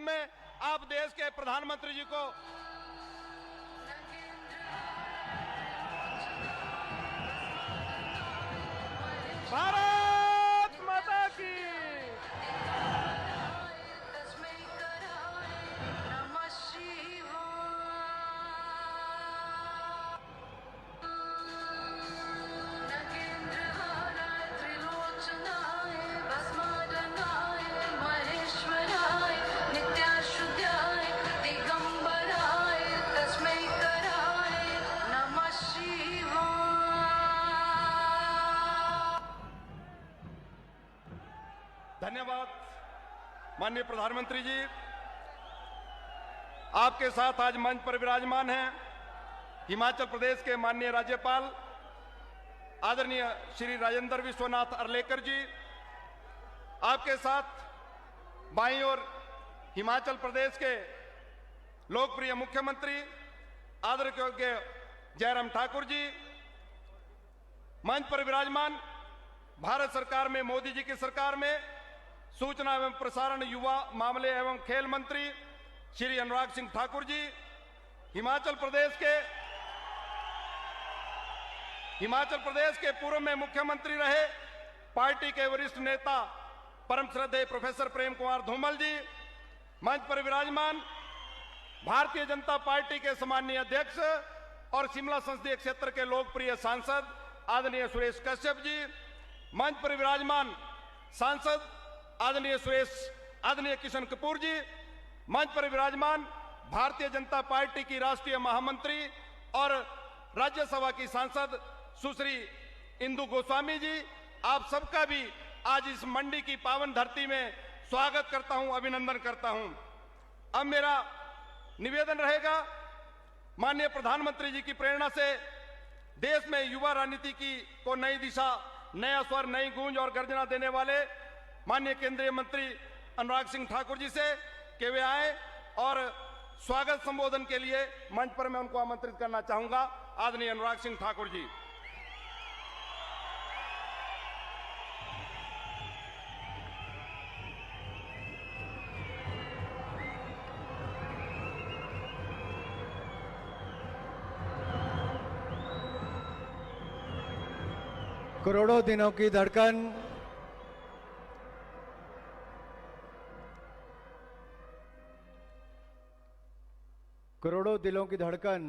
में आप देश के प्रधानमंत्री जी को भारत माता की धन्यवाद। माननीय प्रधानमंत्री जी, आपके साथ आज मंच पर विराजमान हैं हिमाचल प्रदेश के माननीय राज्यपाल आदरणीय श्री राजेंद्र विश्वनाथ अर्लेकर जी। आपके साथ बाईं ओर हिमाचल प्रदेश के लोकप्रिय मुख्यमंत्री आदरणीय जयराम ठाकुर जी। मंच पर विराजमान भारत सरकार में, मोदी जी की सरकार में सूचना एवं प्रसारण, युवा मामले एवं खेल मंत्री श्री अनुराग सिंह ठाकुर जी। हिमाचल प्रदेश के पूर्व में मुख्यमंत्री रहे पार्टी के वरिष्ठ नेता परम श्रद्धेय प्रोफेसर प्रेम कुमार धूमल जी। मंच पर विराजमान भारतीय जनता पार्टी के सम्माननीय अध्यक्ष और शिमला संसदीय क्षेत्र के लोकप्रिय सांसद आदरणीय सुरेश कश्यप जी। मंच पर विराजमान सांसद आदरणीय किशन कपूर जी। मंच पर विराजमान भारतीय जनता पार्टी की राष्ट्रीय महामंत्री और राज्यसभा की सांसद सुश्री इंदु गोस्वामी जी। आप सबका भी आज इस मंडी की पावन धरती में स्वागत करता हूं, अभिनंदन करता हूं। अब मेरा निवेदन रहेगा, माननीय प्रधानमंत्री जी की प्रेरणा से देश में युवा राजनीति को नई दिशा, नया स्वर, नई गूंज और गर्जना देने वाले माननीय केंद्रीय मंत्री अनुराग सिंह ठाकुर जी से कि वे आए और स्वागत संबोधन के लिए मंच पर मैं उनको आमंत्रित करना चाहूंगा। आदरणीय अनुराग सिंह ठाकुर जी। करोड़ों दिनों की धड़कन, करोड़ों दिलों की धड़कन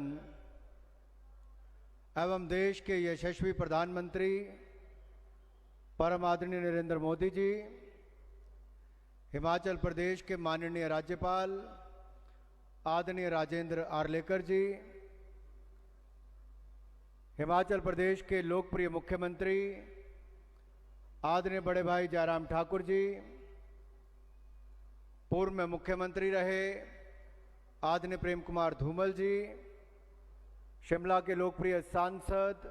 एवं देश के यशस्वी प्रधानमंत्री परम आदरणीय नरेंद्र मोदी जी, हिमाचल प्रदेश के माननीय राज्यपाल आदरणीय राजेंद्र आर्लेकर जी, हिमाचल प्रदेश के लोकप्रिय मुख्यमंत्री आदरणीय बड़े भाई जयराम ठाकुर जी, पूर्व में मुख्यमंत्री रहे आदरणीय प्रेम कुमार धूमल जी, शिमला के लोकप्रिय सांसद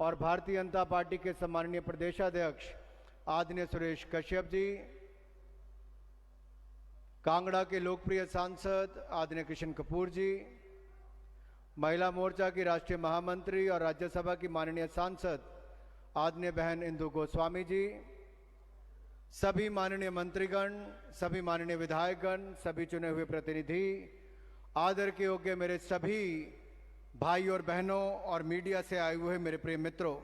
और भारतीय जनता पार्टी के सम्माननीय प्रदेशाध्यक्ष आदरणीय सुरेश कश्यप जी, कांगड़ा के लोकप्रिय सांसद आदरणीय किशन कपूर जी, महिला मोर्चा की राष्ट्रीय महामंत्री और राज्यसभा की माननीय सांसद आदरणीय बहन इंदु गोस्वामी जी, सभी माननीय मंत्रीगण, सभी माननीय विधायकगण, सभी चुने हुए प्रतिनिधि, आदर के योग्य मेरे सभी भाई और बहनों और मीडिया से आए हुए मेरे प्रिय मित्रों,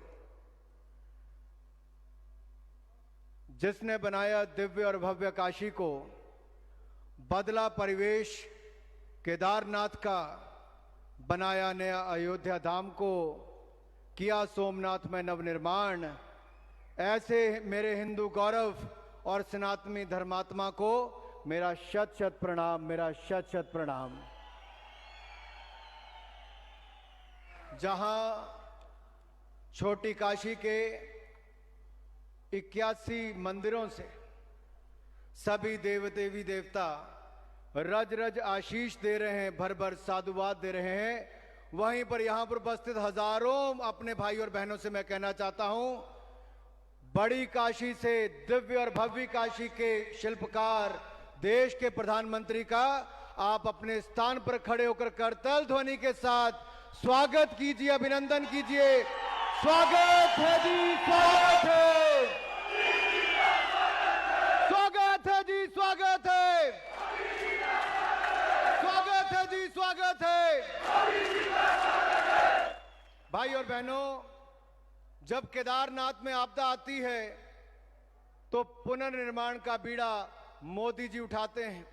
जिसने बनाया दिव्य और भव्य काशी को, बदला परिवेश केदारनाथ का, बनाया नया अयोध्या धाम को, किया सोमनाथ में नवनिर्माण, ऐसे मेरे हिंदू गौरव और सनातनी धर्मात्मा को मेरा शत शत प्रणाम, मेरा शत शत प्रणाम। जहां छोटी काशी के 81 मंदिरों से सभी देव देवी देवता रज रज आशीष दे रहे हैं, भर भर साधुवाद दे रहे हैं, वहीं पर यहां पर उपस्थित हजारों अपने भाई और बहनों से मैं कहना चाहता हूं, बड़ी काशी से दिव्य और भव्य काशी के शिल्पकार देश के प्रधानमंत्री का आप अपने स्थान पर खड़े होकर करताल ध्वनि के साथ स्वागत कीजिए, अभिनंदन कीजिए। स्वागत है जी, स्वागत है, स्वागत है जी, स्वागत है। भाई और बहनों, जब केदारनाथ में आपदा आती है तो पुनर्निर्माण का बीड़ा मोदी जी उठाते हैं।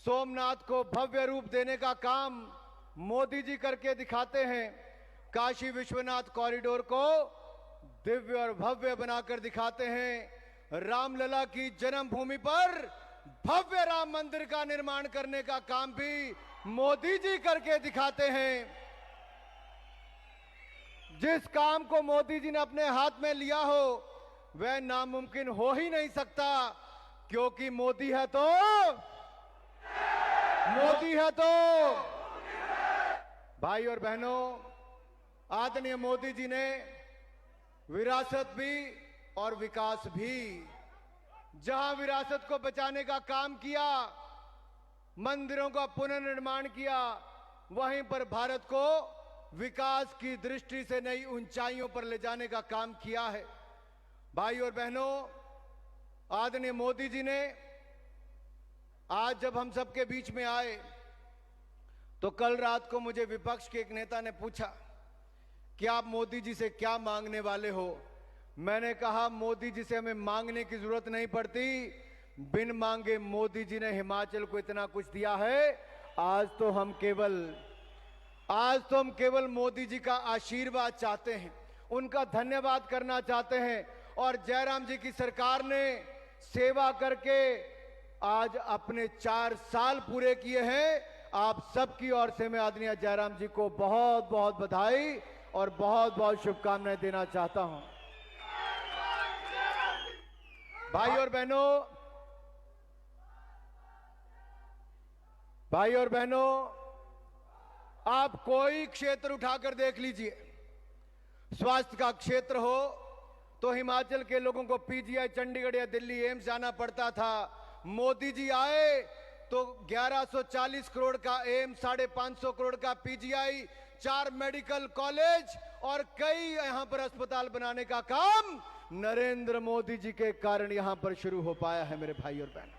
सोमनाथ को भव्य रूप देने का काम मोदी जी करके दिखाते हैं। काशी विश्वनाथ कॉरिडोर को दिव्य और भव्य बनाकर दिखाते हैं। रामलला की जन्मभूमि पर भव्य राम मंदिर का निर्माण करने का काम भी मोदी जी करके दिखाते हैं। जिस काम को मोदी जी ने अपने हाथ में लिया हो वह नामुमकिन हो ही नहीं सकता, क्योंकि मोदी है तो भाई और बहनों, आदरणीय मोदी जी ने विरासत भी और विकास भी, जहां विरासत को बचाने का काम किया, मंदिरों का पुनर्निर्माण किया, वहीं पर भारत को विकास की दृष्टि से नई ऊंचाइयों पर ले जाने का काम किया है। भाई और बहनों, आदरणीय मोदी जी ने आज जब हम सबके बीच में आए तो कल रात को मुझे विपक्ष के एक नेता ने पूछा कि आप मोदी जी से क्या मांगने वाले हो। मैंने कहा, मोदी जी से हमें मांगने की जरूरत नहीं पड़ती, बिन मांगे मोदी जी ने हिमाचल को इतना कुछ दिया है। आज तो हम केवल मोदी जी का आशीर्वाद चाहते हैं, उनका धन्यवाद करना चाहते हैं। और जयराम जी की सरकार ने सेवा करके आज अपने 4 साल पूरे किए हैं। आप सबकी ओर से मैं आदरणीय जयराम जी को बहुत बहुत बधाई और बहुत बहुत शुभकामनाएं देना चाहता हूं। भाई और बहनों, आप कोई क्षेत्र उठाकर देख लीजिए, स्वास्थ्य का क्षेत्र हो तो हिमाचल के लोगों को पीजीआई चंडीगढ़ या दिल्ली एम्स जाना पड़ता था। मोदी जी आए तो 1140 करोड़ का एम्स, 550 करोड़ का पीजीआई, 4 मेडिकल कॉलेज और कई यहां पर अस्पताल बनाने का काम नरेंद्र मोदी जी के कारण यहां पर शुरू हो पाया है। मेरे भाई और बहन,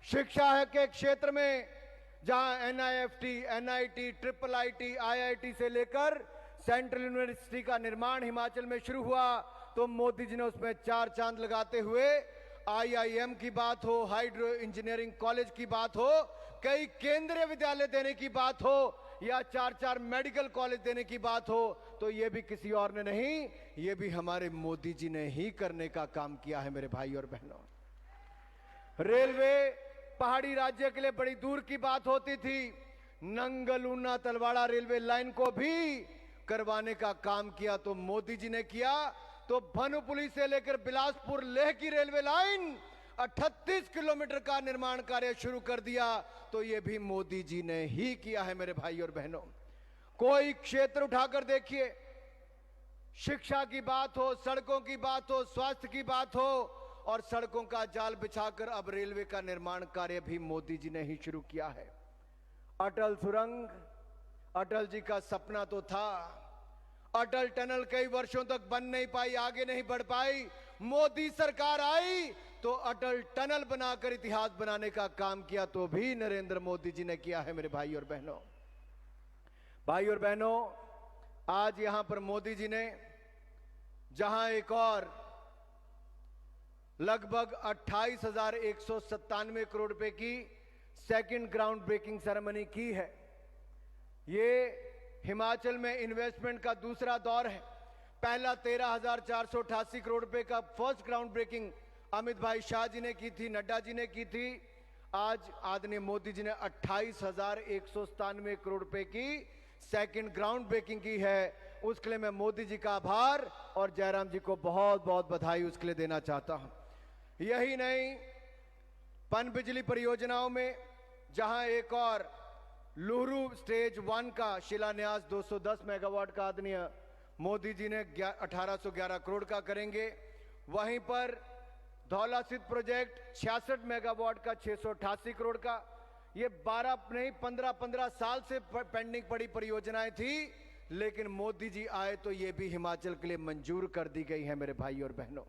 शिक्षा है के क्षेत्र में जहां एनआईएफटी, एनआईटी, IIIT, IIT से लेकर सेंट्रल यूनिवर्सिटी का निर्माण हिमाचल में शुरू हुआ तो मोदी जी ने उसमें 4 चांद लगाते हुए IIM की बात हो, हाइड्रो इंजीनियरिंग कॉलेज की बात हो, कई केंद्रीय विद्यालय देने की बात हो या 4 मेडिकल कॉलेज देने की बात हो, तो ये भी किसी और ने नहीं, ये भी हमारे मोदी जी ने ही करने का काम किया है। मेरे भाई और बहनों, रेलवे पहाड़ी राज्य के लिए बड़ी दूर की बात होती थी, नंगल ऊना तलवाड़ा रेलवे लाइन को भी करवाने का काम किया तो मोदी जी ने किया। तो भानुपुली से लेकर बिलासपुर लेह की रेलवे लाइन 38 किलोमीटर का निर्माण कार्य शुरू कर दिया तो यह भी मोदी जी ने ही किया है। मेरे भाई और बहनों, कोई क्षेत्र उठाकर देखिए, शिक्षा की बात हो, सड़कों की बात हो, स्वास्थ्य की बात हो, और सड़कों का जाल बिछाकर अब रेलवे का निर्माण कार्य भी मोदी जी ने ही शुरू किया है। अटल सुरंग, अटल जी का सपना तो था, अटल टनल कई वर्षों तक बन नहीं पाई, आगे नहीं बढ़ पाई। मोदी सरकार आई तो अटल टनल बनाकर इतिहास बनाने का काम किया तो भी नरेंद्र मोदी जी ने किया है। मेरे भाई और बहनों, आज यहां पर मोदी जी ने जहां एक और लगभग 28,197 करोड़ रुपए की सेकंड ग्राउंड ब्रेकिंग सेरेमनी की है। ये हिमाचल में इन्वेस्टमेंट का दूसरा दौर है। पहला 13,488 करोड़ रुपए का फर्स्ट ग्राउंड ब्रेकिंग अमित भाई शाह जी ने की थी, नड्डा जी ने की थी। आज आदरणीय मोदी जी ने 28,197 करोड़ रुपए की सेकंड ग्राउंड ब्रेकिंग की है। उसके लिए मैं मोदी जी का आभार और जयराम जी को बहुत बहुत बधाई उसके लिए देना चाहता हूं। यही नहीं, पनबिजली परियोजनाओं में जहां एक और लुहरू स्टेज 1 का शिलान्यास 210 मेगावाट का आदरणीय मोदी जी ने 1811 करोड़ का करेंगे, वहीं पर धौला स्थित प्रोजेक्ट 66 मेगावाट का 688 करोड़ का। ये 12 नहीं 15 साल से पेंडिंग पड़ी परियोजनाएं थी, लेकिन मोदी जी आए तो ये भी हिमाचल के लिए मंजूर कर दी गई है। मेरे भाई और बहनों,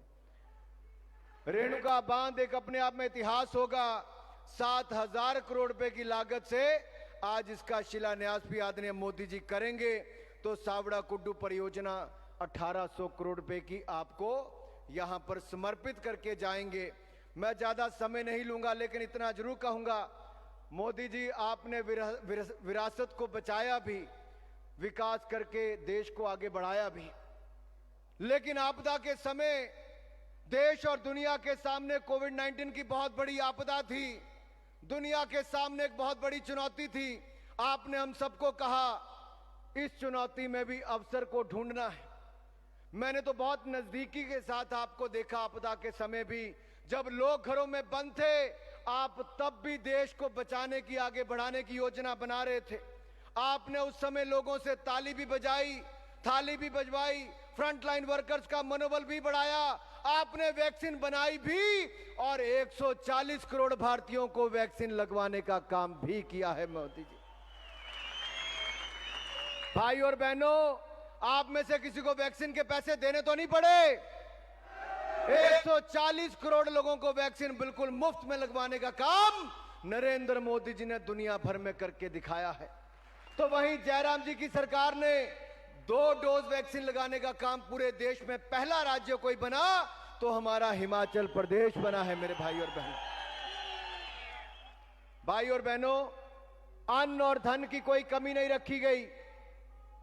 रेणुका बांध एक अपने आप में इतिहास होगा। 7,000 करोड़ रुपए की लागत से आज इसका शिलान्यास भी आदरणीय मोदी जी करेंगे तो सावड़ा कुड्डू परियोजना 1800 करोड़ रुपए की आपको यहां पर समर्पित करके जाएंगे। मैं ज्यादा समय नहीं लूंगा, लेकिन इतना जरूर कहूंगा, मोदी जी आपने विरासत को बचाया भी, विकास करके देश को आगे बढ़ाया भी, लेकिन आपदा के समय देश और दुनिया के सामने कोविड-19 की बहुत बड़ी आपदा थी, दुनिया के सामने एक बहुत बड़ी चुनौती थी। आपने हम सबको कहा इस चुनौती में भी अवसर को ढूंढना है। मैंने तो बहुत नजदीकी के साथ आपको देखा आपदा के समय भी, जब लोग घरों में बंद थे, आप तब भी देश को बचाने की, आगे बढ़ाने की योजना बना रहे थे। आपने उस समय लोगों से ताली भी बजाई, थाली भी बजवाई, फ्रंटलाइन वर्कर्स का मनोबल भी बढ़ाया, आपने वैक्सीन बनाई भी और 140 करोड़ भारतीयों को वैक्सीन लगवाने का काम भी किया है मोदी जी। भाई और बहनों, आप में से किसी को वैक्सीन के पैसे देने तो नहीं पड़े। 140 करोड़ लोगों को वैक्सीन बिल्कुल मुफ्त में लगवाने का काम नरेंद्र मोदी जी ने दुनिया भर में करके दिखाया है। तो वहीं जयराम जी की सरकार ने 2 डोज वैक्सीन लगाने का काम पूरे देश में पहला राज्य कोई बना तो हमारा हिमाचल प्रदेश बना है। मेरे भाई और बहनों, अन्न और धन की कोई कमी नहीं रखी गई।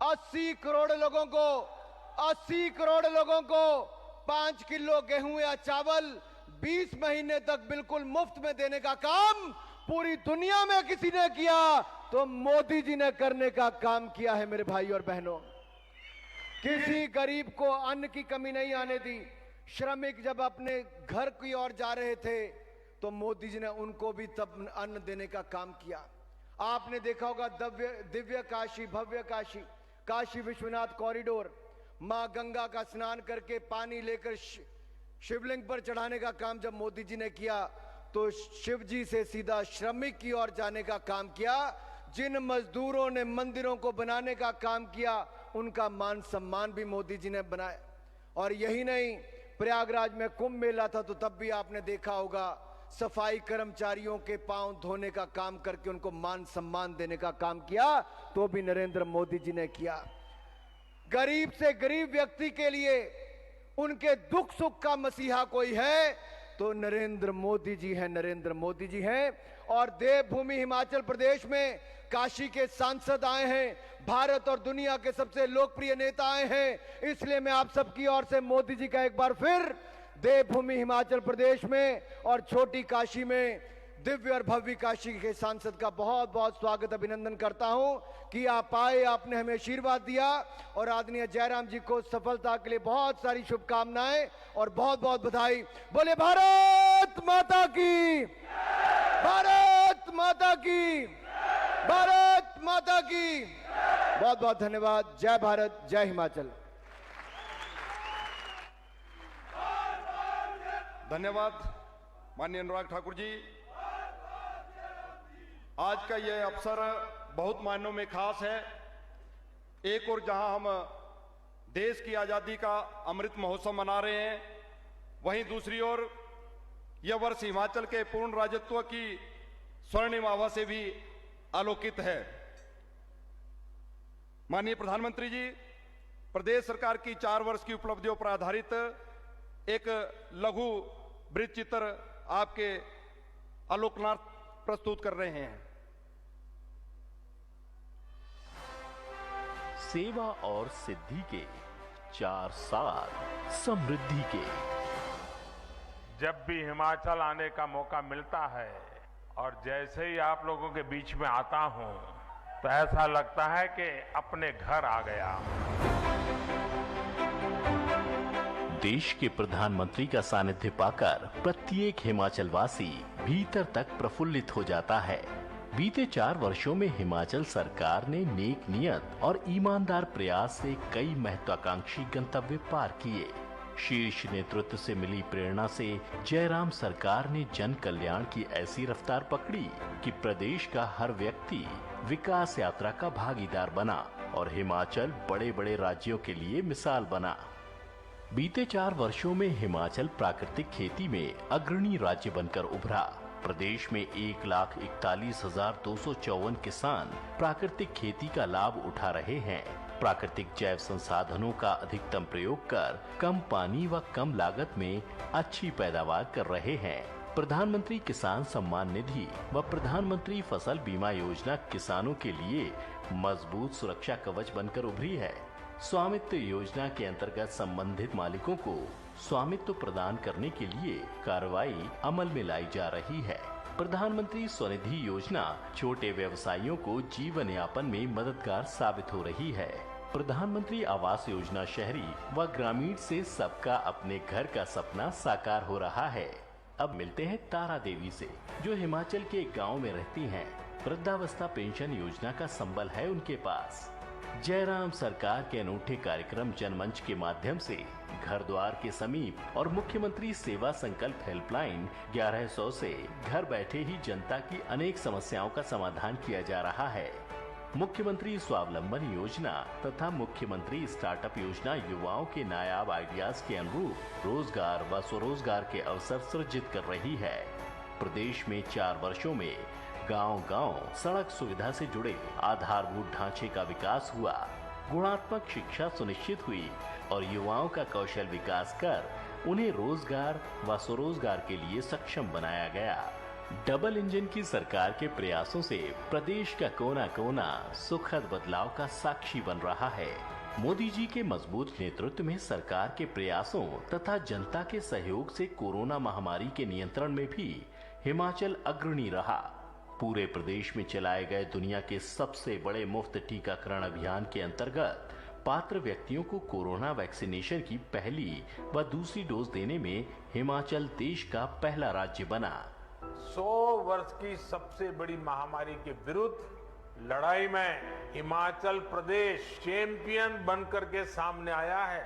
80 करोड़ लोगों को 5 किलो गेहूं या चावल 20 महीने तक बिल्कुल मुफ्त में देने का काम पूरी दुनिया में किसी ने किया तो मोदी जी ने करने का काम किया है। मेरे भाई और बहनों, किसी गरीब को अन्न की कमी नहीं आने दी। श्रमिक जब अपने घर की ओर जा रहे थे तो मोदी जी ने उनको भी तब अन्न देने का काम किया। आपने देखा होगा दिव्य काशी, भव्य काशी, काशी विश्वनाथ कॉरिडोर, मां गंगा का स्नान करके पानी लेकर शिवलिंग पर चढ़ाने का काम जब मोदी जी ने किया तो शिव जी से सीधा श्रमिक की ओर जाने का काम किया। जिन मजदूरों ने मंदिरों को बनाने का काम किया उनका मान सम्मान भी मोदी जी ने बनाया। और यही नहीं, प्रयागराज में कुंभ मेला था तो तब भी आपने देखा होगा सफाई कर्मचारियों के पांव धोने का काम करके उनको मान सम्मान देने का काम किया, तो भी नरेंद्र मोदी जी ने किया। गरीब से गरीब व्यक्ति के लिए उनके दुख सुख का मसीहा कोई है तो नरेंद्र मोदी जी हैं, नरेंद्र मोदी जी हैं। और देवभूमि हिमाचल प्रदेश में काशी के सांसद आए हैं, भारत और दुनिया के सबसे लोकप्रिय नेता आए हैं। इसलिए मैं आप सबकी ओर से मोदी जी का एक बार फिर देवभूमि हिमाचल प्रदेश में और छोटी काशी में दिव्य और भव्य काशी के सांसद का बहुत बहुत स्वागत, अभिनंदन करता हूं कि आप आए, आपने हमें आशीर्वाद दिया। और आदरणीय जयराम जी को सफलता के लिए बहुत सारी शुभकामनाएं और बहुत बहुत बधाई। बोले भारत माता की, भारत माता की, भारत माता की। बहुत बहुत धन्यवाद। जय भारत, जय हिमाचल। धन्यवाद माननीय अनुराग ठाकुर जी। आज का यह अवसर बहुत मायनों में खास है। एक और जहां हम देश की आजादी का अमृत महोत्सव मना रहे हैं, वहीं दूसरी ओर यह वर्ष हिमाचल के पूर्ण राज्यत्व की स्वर्णिम आभा से भी आलोकित है। माननीय प्रधानमंत्री जी, प्रदेश सरकार की 4 वर्ष की उपलब्धियों पर आधारित एक लघु वृत्त चित्र आपके आलोकनार्थ प्रस्तुत कर रहे हैं। सेवा और सिद्धि के 4 साल समृद्धि के। जब भी हिमाचल आने का मौका मिलता है और जैसे ही आप लोगों के बीच में आता हूं तो ऐसा लगता है कि अपने घर आ गया। देश के प्रधानमंत्री का सानिध्य पाकर प्रत्येक हिमाचलवासी भीतर तक प्रफुल्लित हो जाता है। बीते 4 वर्षों में हिमाचल सरकार ने नेक नियत और ईमानदार प्रयास से कई महत्वाकांक्षी गंतव्य पार किए। शीर्ष नेतृत्व से मिली प्रेरणा से जयराम सरकार ने जन कल्याण की ऐसी रफ्तार पकड़ी कि प्रदेश का हर व्यक्ति विकास यात्रा का भागीदार बना और हिमाचल बड़े बड़े राज्यों के लिए मिसाल बना। बीते 4 वर्षों में हिमाचल प्राकृतिक खेती में अग्रणी राज्य बनकर उभरा। प्रदेश में 1,41,254 किसान प्राकृतिक खेती का लाभ उठा रहे हैं। प्राकृतिक जैव संसाधनों का अधिकतम प्रयोग कर कम पानी व कम लागत में अच्छी पैदावार कर रहे हैं। प्रधानमंत्री किसान सम्मान निधि व प्रधानमंत्री फसल बीमा योजना किसानों के लिए मजबूत सुरक्षा कवच बनकर उभरी है। स्वामित्व योजना के अंतर्गत संबंधित मालिकों को स्वामित्व प्रदान करने के लिए कार्रवाई अमल में लाई जा रही है। प्रधानमंत्री स्वनिधि योजना छोटे व्यवसायियों को जीवन यापन में मददगार साबित हो रही है। प्रधानमंत्री आवास योजना शहरी व ग्रामीण से सबका अपने घर का सपना साकार हो रहा है। अब मिलते हैं तारा देवी से, जो हिमाचल के एक गांव में रहती हैं। वृद्धावस्था पेंशन योजना का संबल है उनके पास। जयराम सरकार के अनूठे कार्यक्रम जनमंच के माध्यम से घर द्वार के समीप और मुख्यमंत्री सेवा संकल्प हेल्पलाइन 1100 से घर बैठे ही जनता की अनेक समस्याओं का समाधान किया जा रहा है। मुख्यमंत्री स्वावलंबन योजना तथा मुख्यमंत्री स्टार्टअप योजना युवाओं के नायाब आइडियाज के अनुरूप रोजगार व स्वरोजगार के अवसर सृजित कर रही है। प्रदेश में 4 वर्षों में गांव-गांव सड़क सुविधा से जुड़े आधारभूत ढांचे का विकास हुआ, गुणात्मक शिक्षा सुनिश्चित हुई और युवाओं का कौशल विकास कर उन्हें रोजगार व स्वरोजगार के लिए सक्षम बनाया गया। डबल इंजन की सरकार के प्रयासों से प्रदेश का कोना कोना सुखद बदलाव का साक्षी बन रहा है। मोदी जी के मजबूत नेतृत्व में सरकार के प्रयासों तथा जनता के सहयोग से कोरोना महामारी के नियंत्रण में भी हिमाचल अग्रणी रहा। पूरे प्रदेश में चलाए गए दुनिया के सबसे बड़े मुफ्त टीकाकरण अभियान के अंतर्गत पात्र व्यक्तियों को कोरोना वैक्सीनेशन की पहली व दूसरी डोज देने में हिमाचल देश का पहला राज्य बना। 100 वर्ष की सबसे बड़ी महामारी के विरुद्ध लड़ाई में हिमाचल प्रदेश चैंपियन बनकर के सामने आया है।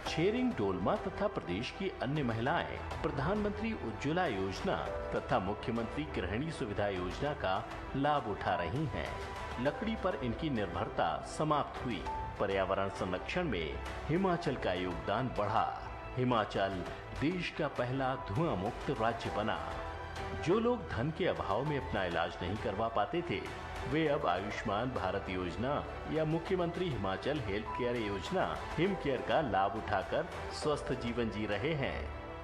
छेरिंग डोलमा तथा प्रदेश की अन्य महिलाएं प्रधानमंत्री उज्ज्वला योजना तथा मुख्यमंत्री गृहिणी सुविधा योजना का लाभ उठा रही हैं। लकड़ी पर इनकी निर्भरता समाप्त हुई। पर्यावरण संरक्षण में हिमाचल का योगदान बढ़ा। हिमाचल देश का पहला धुआं मुक्त राज्य बना। जो लोग धन के अभाव में अपना इलाज नहीं करवा पाते थे, वे अब आयुष्मान भारत योजना या मुख्यमंत्री हिमाचल हेल्थ केयर योजना हिम केयर का लाभ उठाकर स्वस्थ जीवन जी रहे हैं।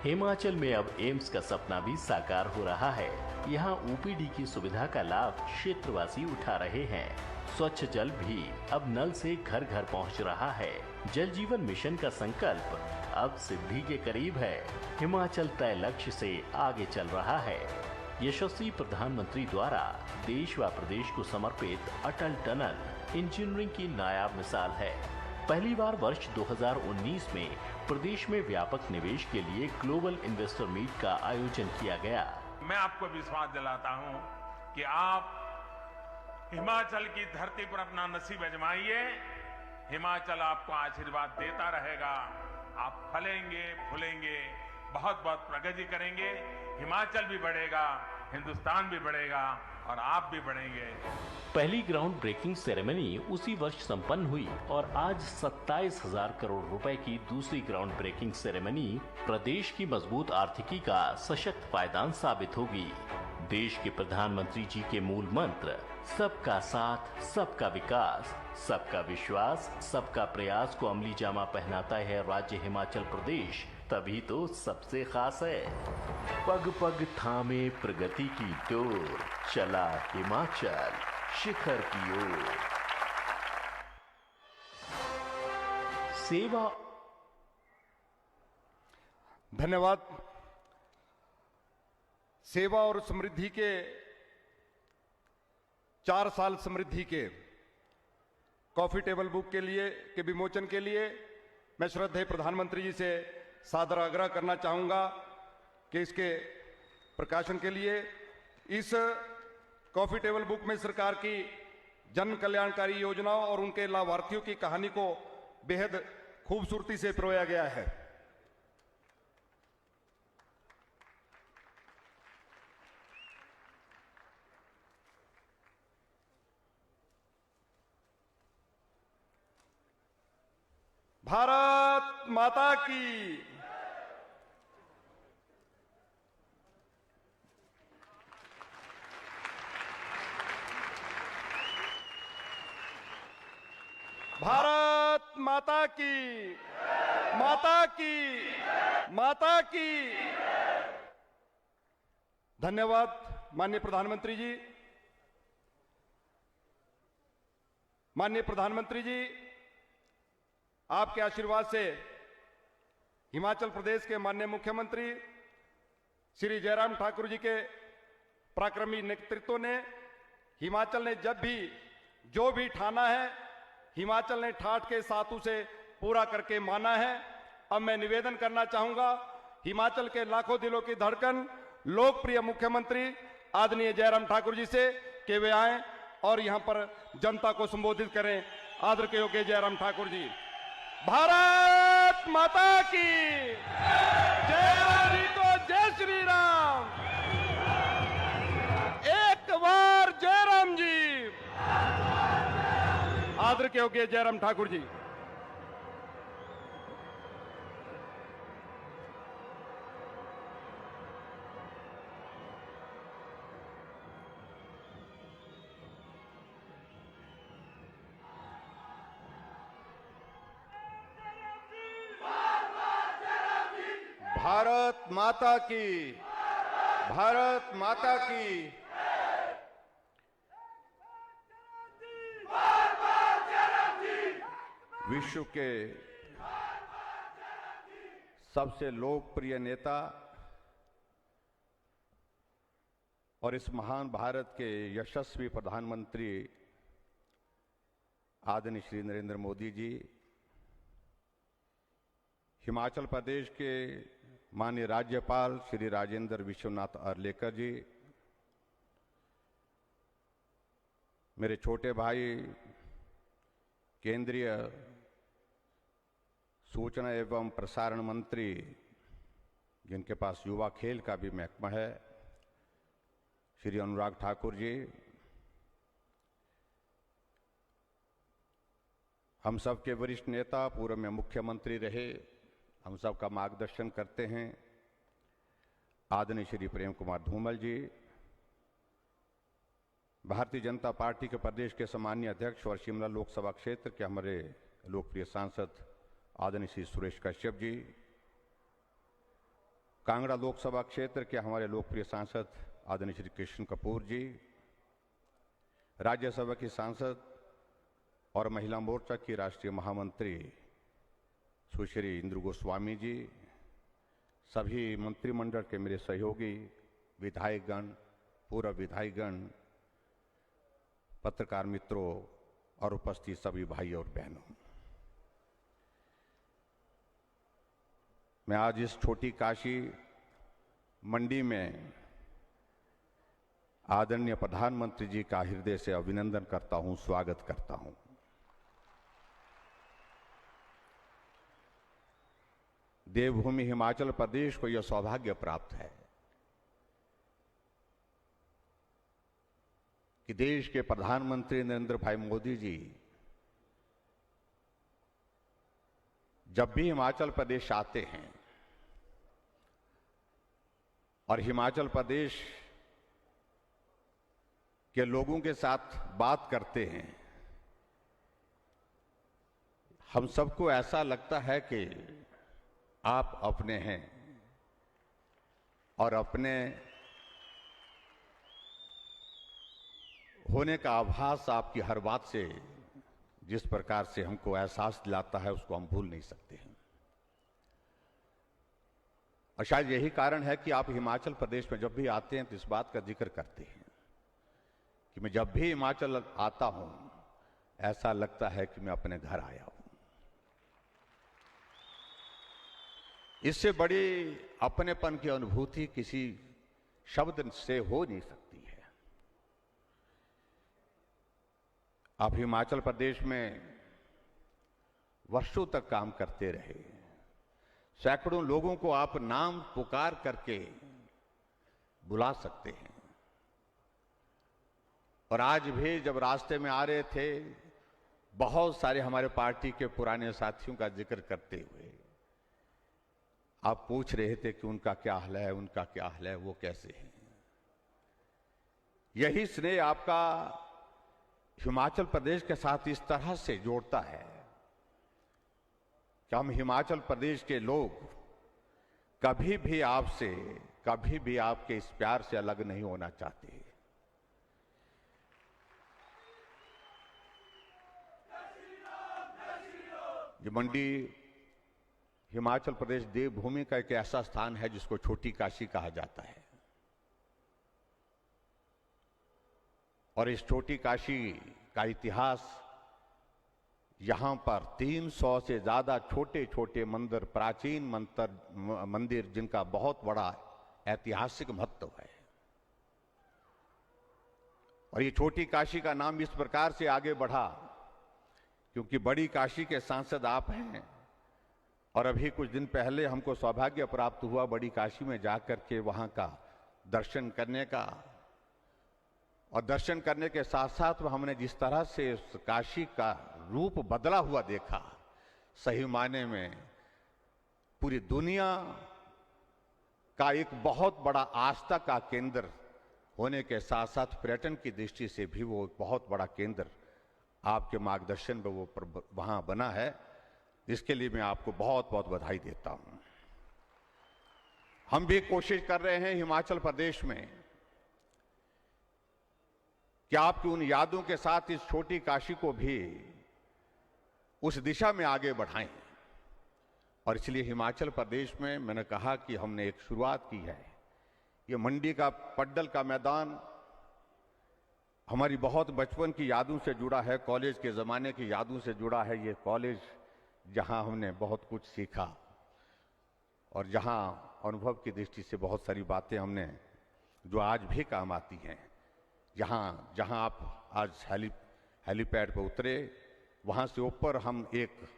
हिमाचल में अब एम्स का सपना भी साकार हो रहा है। यहाँ ओपीडी की सुविधा का लाभ क्षेत्रवासी उठा रहे हैं। स्वच्छ जल भी अब नल से घर घर पहुँच रहा है। जल जीवन मिशन का संकल्प अब सिद्धि के करीब है। हिमाचल तय लक्ष्य से आगे चल रहा है। यशस्वी प्रधानमंत्री द्वारा देश व प्रदेश को समर्पित अटल टनल इंजीनियरिंग की नायाब मिसाल है। पहली बार वर्ष 2019 में प्रदेश में व्यापक निवेश के लिए ग्लोबल इन्वेस्टर मीट का आयोजन किया गया। मैं आपको विश्वास दिलाता हूं कि आप हिमाचल की धरती पर अपना नसीब आजमाइए। हिमाचल आपको आशीर्वाद देता रहेगा। आप फलेंगे फूलेंगे, बहुत बहुत प्रगति करेंगे। हिमाचल भी बढ़ेगा, हिंदुस्तान भी बढ़ेगा और आप भी बढ़ेंगे। पहली ग्राउंड ब्रेकिंग सेरेमनी उसी वर्ष संपन्न हुई और आज 27,000 करोड़ रुपए की दूसरी ग्राउंड ब्रेकिंग सेरेमनी प्रदेश की मजबूत आर्थिकी का सशक्त पायदान साबित होगी। देश के प्रधानमंत्री जी के मूल मंत्र सबका साथ, सबका विकास, सबका विश्वास, सबका प्रयास को अमली जामा पहनाता है राज्य हिमाचल प्रदेश। तभी तो सबसे खास है। पग पग थामे प्रगति की डोर, चला हिमाचल शिखर की ओर। सेवा। धन्यवाद। सेवा और समृद्धि के 4 साल समृद्धि के कॉफी टेबल बुक के विमोचन के लिए मैं श्रद्धेय प्रधानमंत्री जी से सादर आग्रह करना चाहूंगा कि इसके प्रकाशन के लिए इस कॉफी टेबल बुक में सरकार की जन कल्याणकारी योजनाओं और उनके लाभार्थियों की कहानी को बेहद खूबसूरती से पिरोया गया है। भारत माता की। भारत माता की, माता की, माता की। धन्यवाद माननीय प्रधानमंत्री जी। माननीय प्रधानमंत्री जी, आपके आशीर्वाद से हिमाचल प्रदेश के माननीय मुख्यमंत्री श्री जयराम ठाकुर जी के पराक्रमी नेतृत्व ने हिमाचल ने जब भी जो भी ठाना है, हिमाचल ने ठाठ के साथ उसे पूरा करके माना है। अब मैं निवेदन करना चाहूंगा हिमाचल के लाखों दिलों की धड़कन, लोकप्रिय मुख्यमंत्री आदरणीय जयराम ठाकुर जी से कि वे आए और यहां पर जनता को संबोधित करें। आदर के योग्य जयराम ठाकुर जी। भारत माता की जय, को जय श्री राम। एक बार जयराम जी। आदर के योग्य जयराम ठाकुर जी। भारत माता की, भारत माता की। विश्व के सबसे लोकप्रिय नेता और इस महान भारत के यशस्वी प्रधानमंत्री आदरणीय श्री नरेंद्र मोदी जी, हिमाचल प्रदेश के माननीय राज्यपाल श्री राजेंद्र विश्वनाथ अर्लेकर जी, मेरे छोटे भाई केंद्रीय सूचना एवं प्रसारण मंत्री जिनके पास युवा खेल का भी महकमा है, श्री अनुराग ठाकुर जी, हम सब के वरिष्ठ नेता, पूर्व में मुख्यमंत्री रहे, हम सब का मार्गदर्शन करते हैं आदरणीय श्री प्रेम कुमार धूमल जी, भारतीय जनता पार्टी के प्रदेश के सम्मानीय अध्यक्ष और शिमला लोकसभा क्षेत्र के हमारे लोकप्रिय सांसद आदरणीय श्री सुरेश कश्यप जी, कांगड़ा लोकसभा क्षेत्र के हमारे लोकप्रिय सांसद आदरणीय श्री कृष्ण कपूर जी, राज्यसभा की सांसद और महिला मोर्चा की राष्ट्रीय महामंत्री सुश्री इंदु गोस्वामी जी, सभी मंत्रिमंडल के मेरे सहयोगी, विधायकगण, पूर्व विधायकगण, पत्रकार मित्रों और उपस्थित सभी भाई और बहनों, मैं आज इस छोटी काशी मंडी में आदरणीय प्रधानमंत्री जी का हृदय से अभिनंदन करता हूं, स्वागत करता हूं। देवभूमि हिमाचल प्रदेश को यह सौभाग्य प्राप्त है कि देश के प्रधानमंत्री नरेंद्र भाई मोदी जी जब भी हिमाचल प्रदेश आते हैं और हिमाचल प्रदेश के लोगों के साथ बात करते हैं, हम सबको ऐसा लगता है कि आप अपने हैं और अपने होने का आभास आपकी हर बात से जिस प्रकार से हमको एहसास दिलाता है उसको हम भूल नहीं सकते हैं। और शायद यही कारण है कि आप हिमाचल प्रदेश में जब भी आते हैं तो इस बात का जिक्र करते हैं कि मैं जब भी हिमाचल आता हूं ऐसा लगता है कि मैं अपने घर आया हूं। इससे बड़ी अपनेपन की अनुभूति किसी शब्द से हो नहीं सकती है। आप हिमाचल प्रदेश में वर्षों तक काम करते रहे, सैकड़ों लोगों को आप नाम पुकार करके बुला सकते हैं, और आज भी जब रास्ते में आ रहे थे बहुत सारे हमारे पार्टी के पुराने साथियों का जिक्र करते हुए आप पूछ रहे थे कि उनका क्या हाल है, उनका क्या हाल है, वो कैसे हैं। यही स्नेह आपका हिमाचल प्रदेश के साथ इस तरह से जोड़ता है कि हम हिमाचल प्रदेश के लोग कभी भी आपके इस प्यार से अलग नहीं होना चाहते। ये मंडी हिमाचल प्रदेश देवभूमि का एक ऐसा स्थान है जिसको छोटी काशी कहा जाता है। और इस छोटी काशी का इतिहास, यहां पर 300 से ज्यादा छोटे छोटे मंदिर, प्राचीन मंदिर जिनका बहुत बड़ा ऐतिहासिक महत्व है। और ये छोटी काशी का नाम इस प्रकार से आगे बढ़ा क्योंकि बड़ी काशी के सांसद आप हैं। और अभी कुछ दिन पहले हमको सौभाग्य प्राप्त हुआ बड़ी काशी में जाकर के वहां का दर्शन करने का। और दर्शन करने के साथ साथ हमने जिस तरह से उस काशी का रूप बदला हुआ देखा, सही मायने में पूरी दुनिया का एक बहुत बड़ा आस्था का केंद्र होने के साथ साथ पर्यटन की दृष्टि से भी वो एक बहुत बड़ा केंद्र आपके मार्गदर्शन में वो वहां बना है। इसके लिए मैं आपको बहुत बहुत बधाई देता हूं। हम भी कोशिश कर रहे हैं हिमाचल प्रदेश में कि आपकी उन यादों के साथ इस छोटी काशी को भी उस दिशा में आगे बढ़ाएं। और इसलिए हिमाचल प्रदेश में मैंने कहा कि हमने एक शुरुआत की है। ये मंडी का पड्डल का मैदान हमारी बहुत बचपन की यादों से जुड़ा है, कॉलेज के ज़माने की यादों से जुड़ा है। ये कॉलेज जहां हमने बहुत कुछ सीखा और जहां अनुभव की दृष्टि से बहुत सारी बातें हमने जो आज भी काम आती हैं। जहां आप आज हेलीपैड पर उतरे, वहां से ऊपर हम एक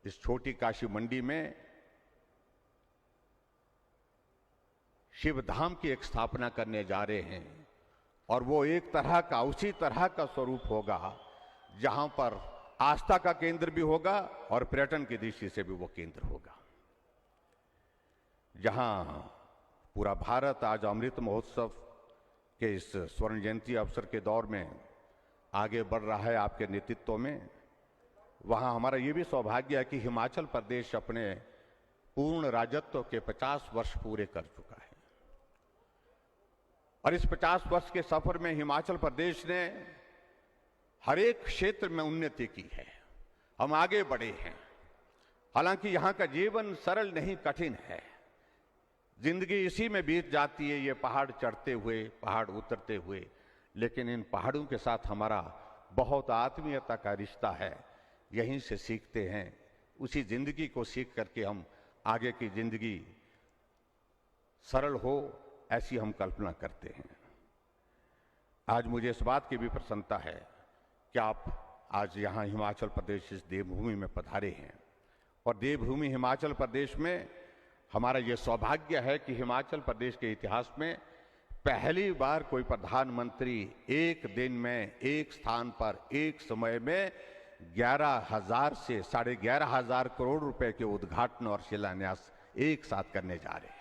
इस छोटी काशी मंडी में शिव धाम की एक स्थापना करने जा रहे हैं। और वो एक तरह का उसी तरह का स्वरूप होगा जहां पर आस्था का केंद्र भी होगा और पर्यटन की दृष्टि से भी वो केंद्र होगा। जहां पूरा भारत आज अमृत महोत्सव के इस स्वर्ण जयंती अवसर के दौर में आगे बढ़ रहा है आपके नेतृत्व में, वहां हमारा ये भी सौभाग्य है कि हिमाचल प्रदेश अपने पूर्ण राजत्व के 50 वर्ष पूरे कर चुका है। और इस 50 वर्ष के सफर में हिमाचल प्रदेश ने हर एक क्षेत्र में उन्नति की है। हम आगे बढ़े हैं। हालांकि यहां का जीवन सरल नहीं, कठिन है। जिंदगी इसी में बीत जाती है, ये पहाड़ चढ़ते हुए, पहाड़ उतरते हुए। लेकिन इन पहाड़ों के साथ हमारा बहुत आत्मीयता का रिश्ता है। यहीं से सीखते हैं, उसी जिंदगी को सीख करके हम आगे की जिंदगी सरल हो, ऐसी हम कल्पना करते हैं। आज मुझे इस बात की भी प्रसन्नता है कि आप आज यहाँ हिमाचल प्रदेश इस देवभूमि में पधारे हैं। और देवभूमि हिमाचल प्रदेश में हमारा ये सौभाग्य है कि हिमाचल प्रदेश के इतिहास में पहली बार कोई प्रधानमंत्री एक दिन में एक स्थान पर एक समय में 11,000 से 11,500 करोड़ रुपए के उद्घाटन और शिलान्यास एक साथ करने जा रहे हैं।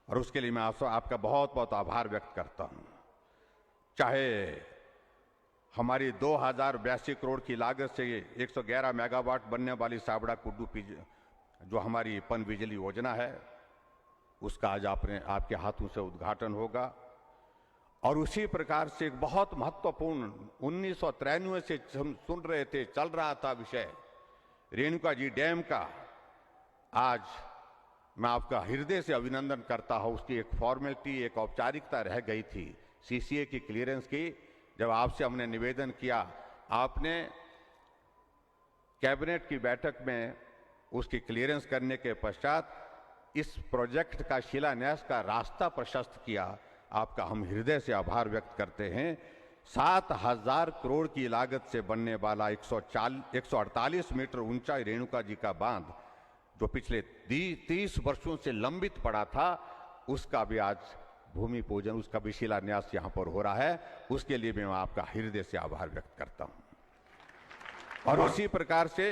और उसके लिए मैं आपका बहुत बहुत आभार व्यक्त करता हूं। चाहे हमारी 2082 करोड़ की लागत से 111 मेगावाट बनने वाली साबड़ा कुड्डू जो हमारी पन बिजली योजना है, उसका आज आपके हाथों से उद्घाटन होगा। और उसी प्रकार से एक बहुत महत्वपूर्ण 1993 से हम सुन रहे थे, चल रहा था विषय रेणुका जी डैम का। आज मैं आपका हृदय से अभिनंदन करता हूं। उसकी एक फॉर्मेलिटी, एक औपचारिकता रह गई थी सीसीए की क्लियरेंस की। जब आपसे हमने निवेदन किया, आपने कैबिनेट की बैठक में उसकी क्लियरेंस करने के पश्चात इस प्रोजेक्ट का शिलान्यास का रास्ता प्रशस्त किया। आपका हम हृदय से आभार व्यक्त करते हैं। 7,000 करोड़ की लागत से बनने वाला 148 मीटर ऊंचा रेणुका जी का बांध, जो पिछले 30 वर्षों से लंबित पड़ा था, उसका भी आज भूमि पूजन, उसका भी शिलान्यास यहां पर हो रहा है। उसके लिए मैं आपका हृदय से आभार व्यक्त करता हूं। और उसी प्रकार से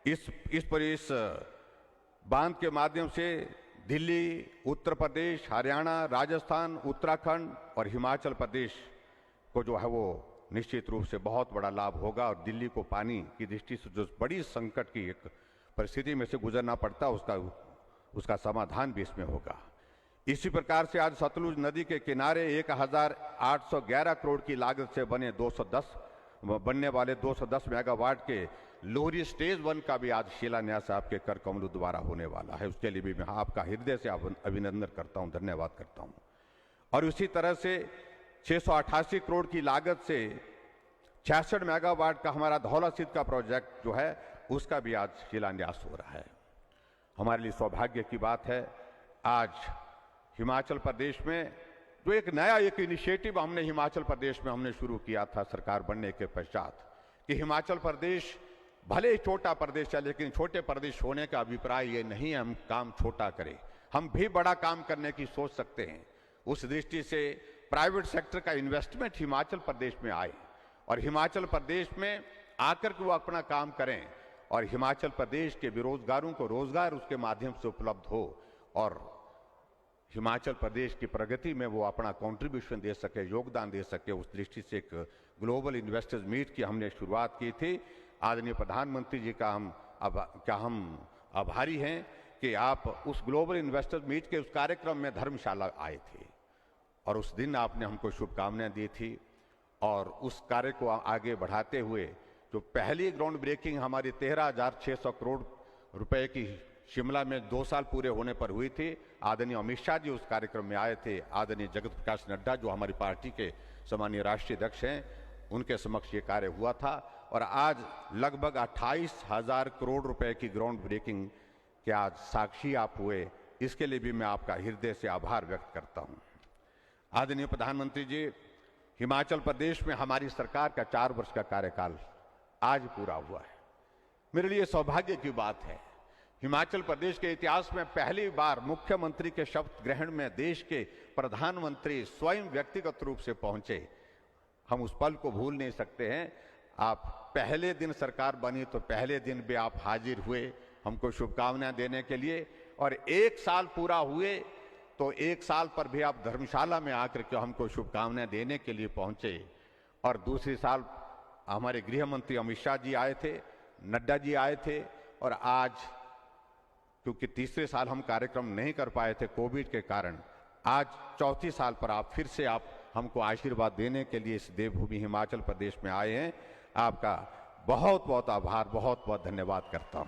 इस बांध के माध्यम से दिल्ली, उत्तर प्रदेश, हरियाणा, राजस्थान, उत्तराखंड और हिमाचल प्रदेश को जो है वो निश्चित रूप से बहुत बड़ा लाभ होगा और दिल्ली को पानी की दृष्टि से जो बड़ी संकट की एक परिस्थिति में से गुजरना पड़ता उसका समाधान भी इसमें होगा। इसी प्रकार से आज सतलुज नदी के किनारे 1811 करोड़ की लागत से बनने वाले 210 मेगावाट के लोहरी स्टेज 1 का भी आज शिलान्यास आपके कर कमलों द्वारा होने वाला है। उसके लिए भी मैं आपका हृदय से अभिनंदन करता हूं, धन्यवाद करता हूं। और उसी तरह से 688 करोड़ की लागत से 66 मेगावाट का हमारा धौला सिद्ध का प्रोजेक्ट जो है उसका भी आज शिलान्यास हो रहा है। हमारे लिए सौभाग्य की बात है आज हिमाचल प्रदेश में जो एक नया इनिशिएटिव हमने हिमाचल प्रदेश में हमने शुरू किया था सरकार बनने के पश्चात कि हिमाचल प्रदेश भले ही छोटा प्रदेश है लेकिन छोटे प्रदेश होने का अभिप्राय ये नहीं है हम काम छोटा करें, हम भी बड़ा काम करने की सोच सकते हैं। उस दृष्टि से प्राइवेट सेक्टर का इन्वेस्टमेंट हिमाचल प्रदेश में आए और हिमाचल प्रदेश में आकर के वो अपना काम करें और हिमाचल प्रदेश के बेरोजगारों को रोजगार उसके माध्यम से उपलब्ध हो और हिमाचल प्रदेश की प्रगति में वो अपना कंट्रीब्यूशन दे सके, योगदान दे सके। उस दृष्टि से एक ग्लोबल इन्वेस्टर्स मीट की हमने शुरुआत की थी। आदरणीय प्रधानमंत्री जी का हम आभारी हैं कि आप उस ग्लोबल इन्वेस्टर्स मीट के उस कार्यक्रम में धर्मशाला आए थे और उस दिन आपने हमको शुभकामनाएं दी थी और उस कार्य को आगे बढ़ाते हुए जो पहली ग्राउंड ब्रेकिंग हमारी 13,600 करोड़ रुपए की शिमला में 2 साल पूरे होने पर हुई थी। आदरणीय अमित शाह जी उस कार्यक्रम में आए थे। आदरणीय जगत प्रकाश नड्डा जो हमारी पार्टी के सम्मानीय राष्ट्रीय अध्यक्ष हैं उनके समक्ष ये कार्य हुआ था और आज लगभग 28,000 करोड़ रुपए की ग्राउंड ब्रेकिंग के आज साक्षी आप हुए, इसके लिए भी मैं आपका हृदय से आभार व्यक्त करता हूं। आदरणीय प्रधानमंत्री जी, हिमाचल प्रदेश में हमारी सरकार का 4 वर्ष का कार्यकाल आज पूरा हुआ है। मेरे लिए सौभाग्य की बात है हिमाचल प्रदेश के इतिहास में पहली बार मुख्यमंत्री के शपथ ग्रहण में देश के प्रधानमंत्री स्वयं व्यक्तिगत रूप से पहुंचे। हम उस पल को भूल नहीं सकते हैं। आप पहले दिन सरकार बनी तो पहले दिन भी आप हाजिर हुए हमको शुभकामनाएं देने के लिए और 1 साल पूरा हुए तो 1 साल पर भी आप धर्मशाला में आकर के हमको शुभकामनाएं देने के लिए पहुंचे। और दूसरी साल हमारे गृह मंत्री अमित शाह जी आए थे, नड्डा जी आए थे और आज क्योंकि तीसरे साल हम कार्यक्रम नहीं कर पाए थे कोविड के कारण, आज चौथी साल पर आप फिर से आप हमको आशीर्वाद देने के लिए इस देवभूमि हिमाचल प्रदेश में आए हैं। आपका बहुत बहुत आभार, बहुत बहुत धन्यवाद करता हूं।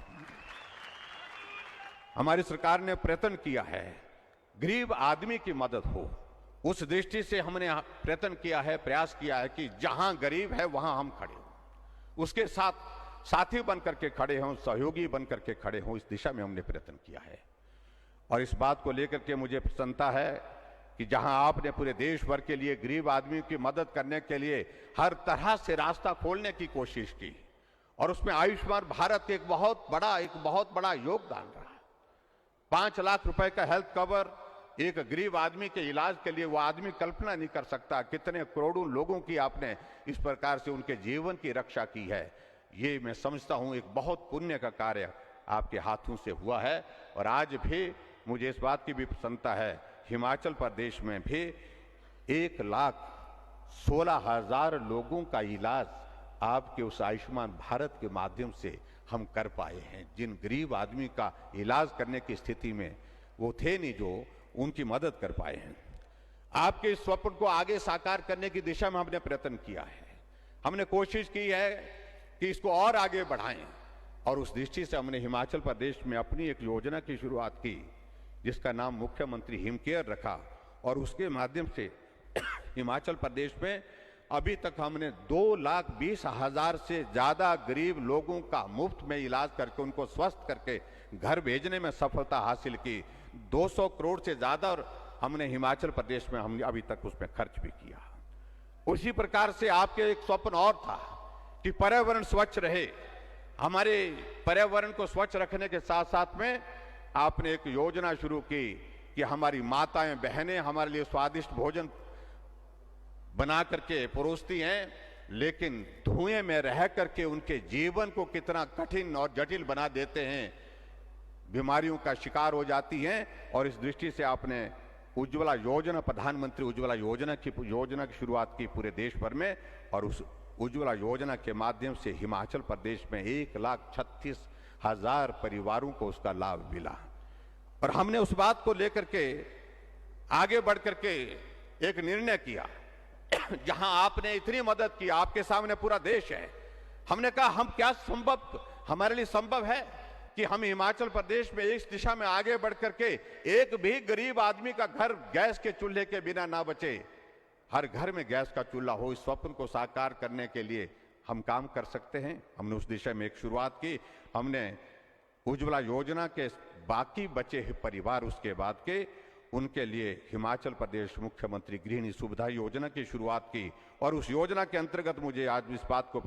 हमारी सरकार ने प्रयत्न किया है गरीब आदमी की मदद हो, उस दृष्टि से हमने प्रयत्न किया है, प्रयास किया है कि जहां गरीब है वहां हम खड़े हों, उसके साथ साथी बन करके खड़े हों, सहयोगी बन करके खड़े हों। इस दिशा में हमने प्रयत्न किया है और इस बात को लेकर के मुझे प्रसन्नता है कि जहां आपने पूरे देश भर के लिए गरीब आदमी की मदद करने के लिए हर तरह से रास्ता खोलने की कोशिश की और उसमें आयुष्मान भारत एक बहुत बड़ा योगदान रहा। 5 लाख रुपए का हेल्थ कवर एक गरीब आदमी के इलाज के लिए वो आदमी कल्पना नहीं कर सकता कितने करोड़ों लोगों की आपने इस प्रकार से उनके जीवन की रक्षा की है। ये मैं समझता हूं एक बहुत पुण्य का कार्य आपके हाथों से हुआ है और आज भी मुझे इस बात की भी प्रसन्नता है हिमाचल प्रदेश में भी 1,16,000 लोगों का इलाज आपके उस आयुष्मान भारत के माध्यम से हम कर पाए हैं। जिन गरीब आदमी का इलाज करने की स्थिति में वो थे नहीं, जो उनकी मदद कर पाए हैं। आपके इस स्वप्न को आगे साकार करने की दिशा में हमने प्रयत्न किया है। हमने कोशिश की है कि इसको और आगे बढ़ाएं और उस दृष्टि से हमने हिमाचल प्रदेश में अपनी एक योजना की शुरुआत की जिसका नाम मुख्यमंत्री हिम केयर रखा और उसके माध्यम से हिमाचल प्रदेश में अभी तक हमने 2,20,000 से ज्यादा गरीब लोगों का मुफ्त में इलाज करके उनको स्वस्थ करके घर भेजने में सफलता हासिल की। 200 करोड़ से ज्यादा और हमने हिमाचल प्रदेश में हमने अभी तक उसमें खर्च भी किया। उसी प्रकार से आपके एक स्वप्न और था कि पर्यावरण स्वच्छ रहे। हमारे पर्यावरण को स्वच्छ रखने के साथ साथ में आपने एक योजना शुरू की कि हमारी माताएं बहनें हमारे लिए स्वादिष्ट भोजन बना करके परोसती हैं, लेकिन धुएं में रह करके उनके जीवन को कितना कठिन और जटिल बना देते हैं, बीमारियों का शिकार हो जाती हैं। और इस दृष्टि से आपने उज्ज्वला योजना, प्रधानमंत्री उज्ज्वला योजना की शुरुआत की पूरे देश भर में और उस उज्ज्वला योजना के माध्यम से हिमाचल प्रदेश में 1,36,000 परिवारों को उसका लाभ मिला। और हमने उस बात को लेकर के आगे बढ़ करके एक निर्णय किया, जहां आपने इतनी मदद की, आपके सामने पूरा देश है। हमने कहा हम क्या संभव, हमारे लिए संभव है कि हम हिमाचल प्रदेश में इस दिशा में आगे बढ़ करके एक भी गरीब आदमी का घर गैस के चूल्हे के बिना ना बचे, हर घर में गैस का चूल्हा हो। इस स्वप्न को साकार करने के लिए हम काम कर सकते हैं। हमने उस दिशा में एक शुरुआत की। हमने उज्ज्वला योजना के बाकी बचे हुए परिवार उसके बाद के, उनके लिए हिमाचल प्रदेश मुख्यमंत्री गृहिणी सुविधा योजना की शुरुआत की। और उस योजना के अंतर्गत मुझे आज इस बात को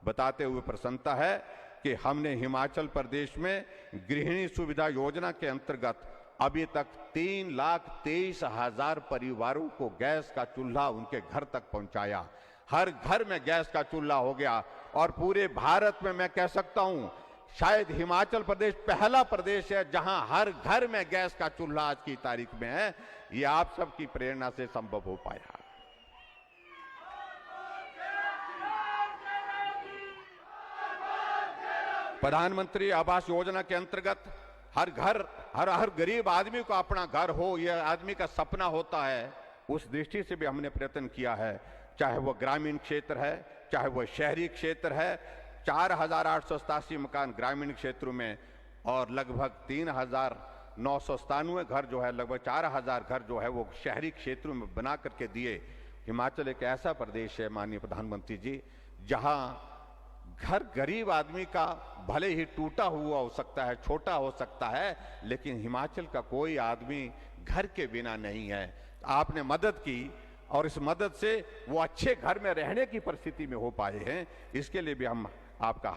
बताते हुए प्रसन्नता है कि हमने हिमाचल प्रदेश में गृहिणी सुविधा योजना के अंतर्गत अभी तक 3,23,000 परिवारों को गैस का चूल्हा उनके घर तक पहुंचाया। हर घर में गैस का चूल्हा हो गया। और पूरे भारत में मैं कह सकता हूं शायद हिमाचल प्रदेश पहला प्रदेश है जहां हर घर में गैस का चूल्हा आज की तारीख में है। ये आप सबकी प्रेरणा से संभव हो पाया। प्रधानमंत्री आवास योजना के अंतर्गत हर घर, हर गरीब आदमी को अपना घर हो, यह आदमी का सपना होता है। उस दृष्टि से भी हमने प्रयत्न किया है, चाहे वह ग्रामीण क्षेत्र है, चाहे वह शहरी क्षेत्र है। 4,887 मकान ग्रामीण क्षेत्रों में और लगभग 3,997 घर जो है, लगभग 4,000 घर जो है वो शहरी क्षेत्रों में बना करके दिए। हिमाचल एक ऐसा प्रदेश है माननीय प्रधानमंत्री जी, जहां घर गरीब आदमी का भले ही टूटा हुआ हो सकता है, छोटा हो सकता है, लेकिन हिमाचल का कोई आदमी घर के बिना नहीं है। आपने मदद की और इस मदद से वो अच्छे घर में रहने की परिस्थिति में हो पाए हैं। इसके लिए भी हम आपका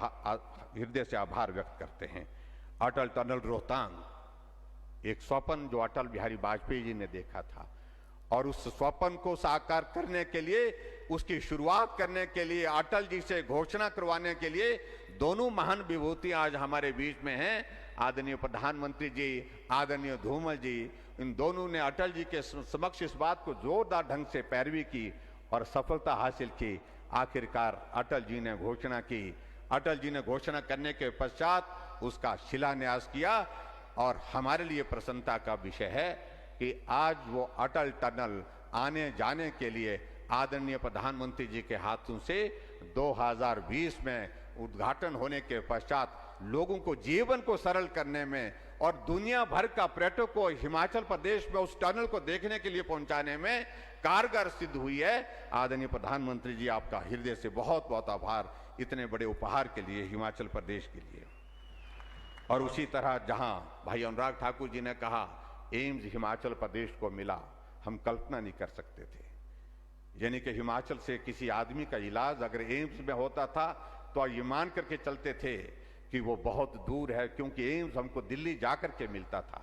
हृदय से आभार व्यक्त करते हैं। अटल टनल रोहतांग, एक स्वप्न जो अटल बिहारी वाजपेयी जी ने देखा था, और उस स्वप्न को साकार करने के लिए, उसकी शुरुआत करने के लिए, अटल जी से घोषणा करवाने के लिए दोनों महान विभूति आज हमारे बीच में हैं। आदरणीय प्रधानमंत्री जी, आदरणीय धूमल जी, इन दोनों ने अटल जी के समक्ष इस बात को जोरदार ढंग से पैरवी की और सफलता हासिल की। आखिरकार अटल जी ने घोषणा की। अटल जी ने घोषणा करने के पश्चात उसका शिलान्यास किया। और हमारे लिए प्रसन्नता का विषय है कि आज वो अटल टनल आने जाने के लिए आदरणीय प्रधानमंत्री जी के हाथों से 2020 में उद्घाटन होने के पश्चात लोगों को जीवन को सरल करने में और दुनिया भर का पर्यटक को हिमाचल प्रदेश में उस टनल को देखने के लिए पहुंचाने में कारगर सिद्ध हुई है। आदरणीय प्रधानमंत्री जी, आपका हृदय से बहुत बहुत आभार इतने बड़े उपहार के लिए, हिमाचल प्रदेश के लिए। और उसी तरह जहां भाई अनुराग ठाकुर जी ने कहा एम्स हिमाचल प्रदेश को मिला, हम कल्पना नहीं कर सकते थे। यानी कि हिमाचल से किसी आदमी का इलाज अगर एम्स में होता था तो ये मान करके चलते थे कि वो बहुत दूर है, क्योंकि एम्स हमको दिल्ली जाकर के मिलता था।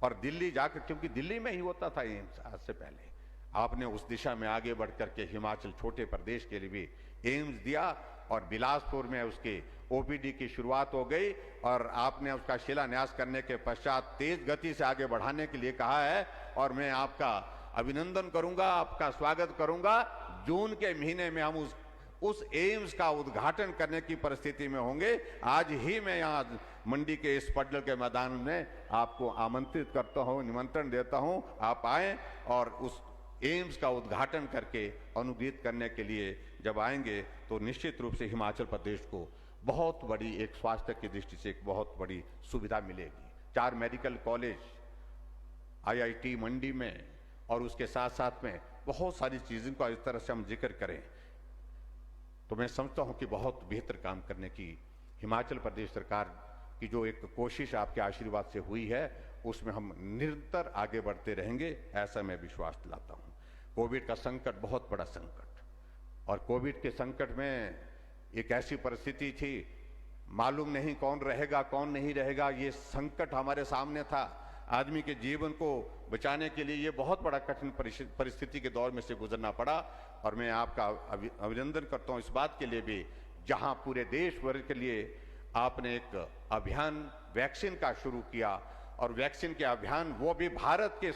और दिल्ली जाकर, क्योंकि दिल्ली में ही होता था एम्स आज से पहले। आपने उस दिशा में आगे बढ़ करके हिमाचल छोटे प्रदेश के लिए भी एम्स दिया और बिलासपुर में उसके ओपीडी की शुरुआत हो गई। और आपने उसका शिलान्यास करने के पश्चात तेज गति से आगे बढ़ाने के लिए कहा है। और मैं आपका अभिनंदन करूंगा, आपका स्वागत करूंगा। जून के महीने में हम उस एम्स का उद्घाटन करने की परिस्थिति में होंगे। आज ही मैं यहाँ मंडी के इस पडल के मैदान में आपको आमंत्रित करता हूँ, निमंत्रण देता हूँ, आप आए और उस एम्स का उद्घाटन करके अनुग्रहित करने के लिए जब आएंगे तो निश्चित रूप से हिमाचल प्रदेश को बहुत बड़ी एक स्वास्थ्य की दृष्टि से एक बहुत बड़ी सुविधा मिलेगी। 4 मेडिकल कॉलेज IIT मंडी में और उसके साथ साथ में बहुत सारी चीज़ों का इस तरह से हम जिक्र करें तो मैं समझता हूं कि बहुत बेहतर काम करने की हिमाचल प्रदेश सरकार की जो एक कोशिश आपके आशीर्वाद से हुई है उसमें हम निरंतर आगे बढ़ते रहेंगे, ऐसा मैं विश्वास दिलाता हूं। कोविड का संकट बहुत बड़ा संकट, और कोविड के संकट में एक ऐसी परिस्थिति थी, मालूम नहीं कौन रहेगा कौन नहीं रहेगा, ये संकट हमारे सामने था। आदमी के जीवन को बचाने के लिए ये बहुत बड़ा कठिन परिस्थिति के दौर में से गुजरना पड़ा। और मैं आपका अभिनंदन करता हूँ इस बात के लिए भी, जहाँ पूरे देश भर के लिए आपने एक अभियान वैक्सीन का शुरू किया, और वैक्सीन के अभियान वो भी भारत के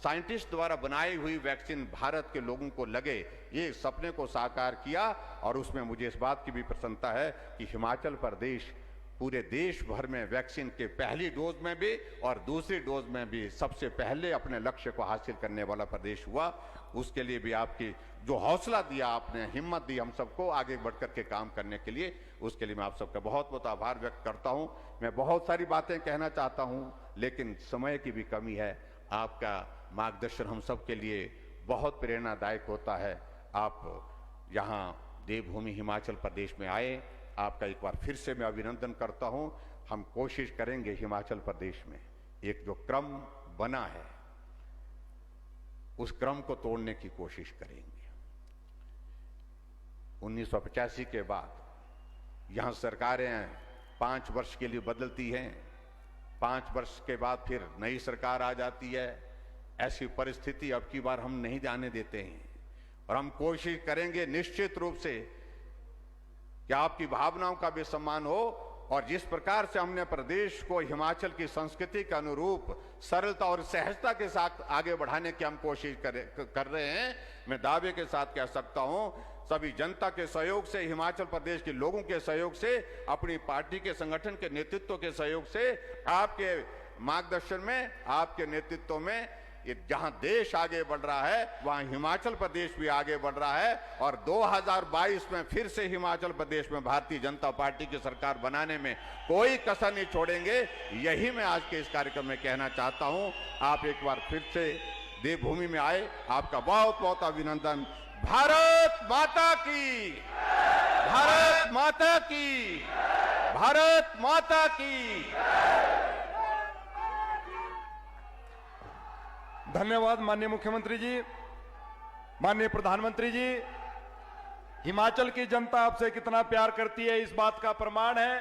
साइंटिस्ट द्वारा बनाई हुई वैक्सीन भारत के लोगों को लगे, ये सपने को साकार किया। और उसमें मुझे इस बात की भी प्रसन्नता है कि हिमाचल प्रदेश पूरे देश भर में वैक्सीन के पहली डोज में भी और दूसरी डोज में भी सबसे पहले अपने लक्ष्य को हासिल करने वाला प्रदेश हुआ। उसके लिए भी आपकी जो हौसला दिया, आपने हिम्मत दी हम सबको आगे बढ़कर के काम करने के लिए, उसके लिए मैं आप सबका बहुत बहुत आभार व्यक्त करता हूं। मैं बहुत सारी बातें कहना चाहता हूं, लेकिन समय की भी कमी है। आपका मार्गदर्शन हम सब के लिए बहुत प्रेरणादायक होता है। आप यहाँ देवभूमि हिमाचल प्रदेश में आए, आपका एक बार फिर से मैं अभिनंदन करता हूं। हम कोशिश करेंगे हिमाचल प्रदेश में एक जो क्रम बना है उस क्रम को तोड़ने की कोशिश करेंगे। 1985 के बाद यहां सरकारें 5 वर्ष के लिए बदलती हैं, 5 वर्ष के बाद फिर नई सरकार आ जाती है। ऐसी परिस्थिति अब की बार हम नहीं जाने देते हैं और हम कोशिश करेंगे निश्चित रूप से कि आपकी भावनाओं का भी सम्मान हो। और जिस प्रकार से हमने प्रदेश को हिमाचल की संस्कृति के अनुरूप सरलता और सहजता के साथ आगे बढ़ाने की हम कोशिश कर रहे हैं, मैं दावे के साथ कह सकता हूं, सभी जनता के सहयोग से, हिमाचल प्रदेश के लोगों के सहयोग से, अपनी पार्टी के संगठन के नेतृत्व के सहयोग से, आपके मार्गदर्शन में, आपके नेतृत्व में, ये जहां देश आगे बढ़ रहा है वहां हिमाचल प्रदेश भी आगे बढ़ रहा है। और 2022 में फिर से हिमाचल प्रदेश में भारतीय जनता पार्टी की सरकार बनाने में कोई कसर नहीं छोड़ेंगे। यही मैं आज के इस कार्यक्रम में कहना चाहता हूं। आप एक बार फिर से देवभूमि में आए, आपका बहुत बहुत अभिनंदन। भारत माता की, भारत माता की, भारत माता की। धन्यवाद माननीय मुख्यमंत्री जी, माननीय प्रधानमंत्री जी। हिमाचल की जनता आपसे कितना प्यार करती है इस बात का प्रमाण है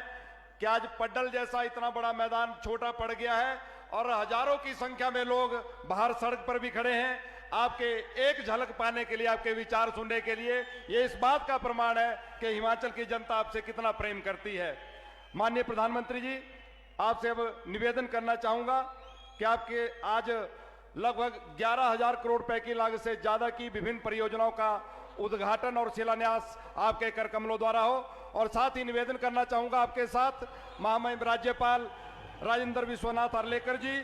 कि आज पड्डल जैसा इतना बड़ा मैदान छोटा पड़ गया है और हजारों की संख्या में लोग बाहर सड़क पर भी खड़े हैं आपके एक झलक पाने के लिए, आपके विचार सुनने के लिए। ये इस बात का प्रमाण है कि हिमाचल की जनता आपसे कितना प्रेम करती है। माननीय प्रधानमंत्री जी, आपसे अब निवेदन करना चाहूंगा कि आपके आज लगभग 11,000 करोड़ रुपए की लागत से ज्यादा की विभिन्न परियोजनाओं का उद्घाटन और शिलान्यास आपके कर कमलों द्वारा हो। और साथ ही निवेदन करना चाहूंगा आपके साथ महामहिम राज्यपाल राजेंद्र विश्वनाथ आर्लेकर जी,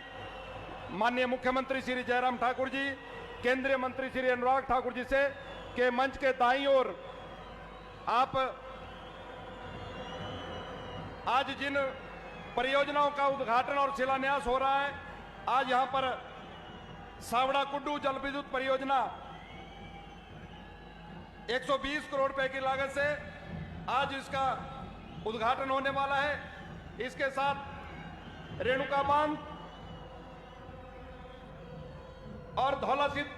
माननीय मुख्यमंत्री श्री जयराम ठाकुर जी, केंद्रीय मंत्री श्री अनुराग ठाकुर जी से के मंच के दाईं ओर आप आज जिन परियोजनाओं का उद्घाटन और शिलान्यास हो रहा है, आज यहां पर सावड़ा कुड्डू जल विद्युत परियोजना 120 करोड़ रुपए की लागत से आज इसका उद्घाटन होने वाला है। इसके साथ रेणुका बांध और धौलासिद्ध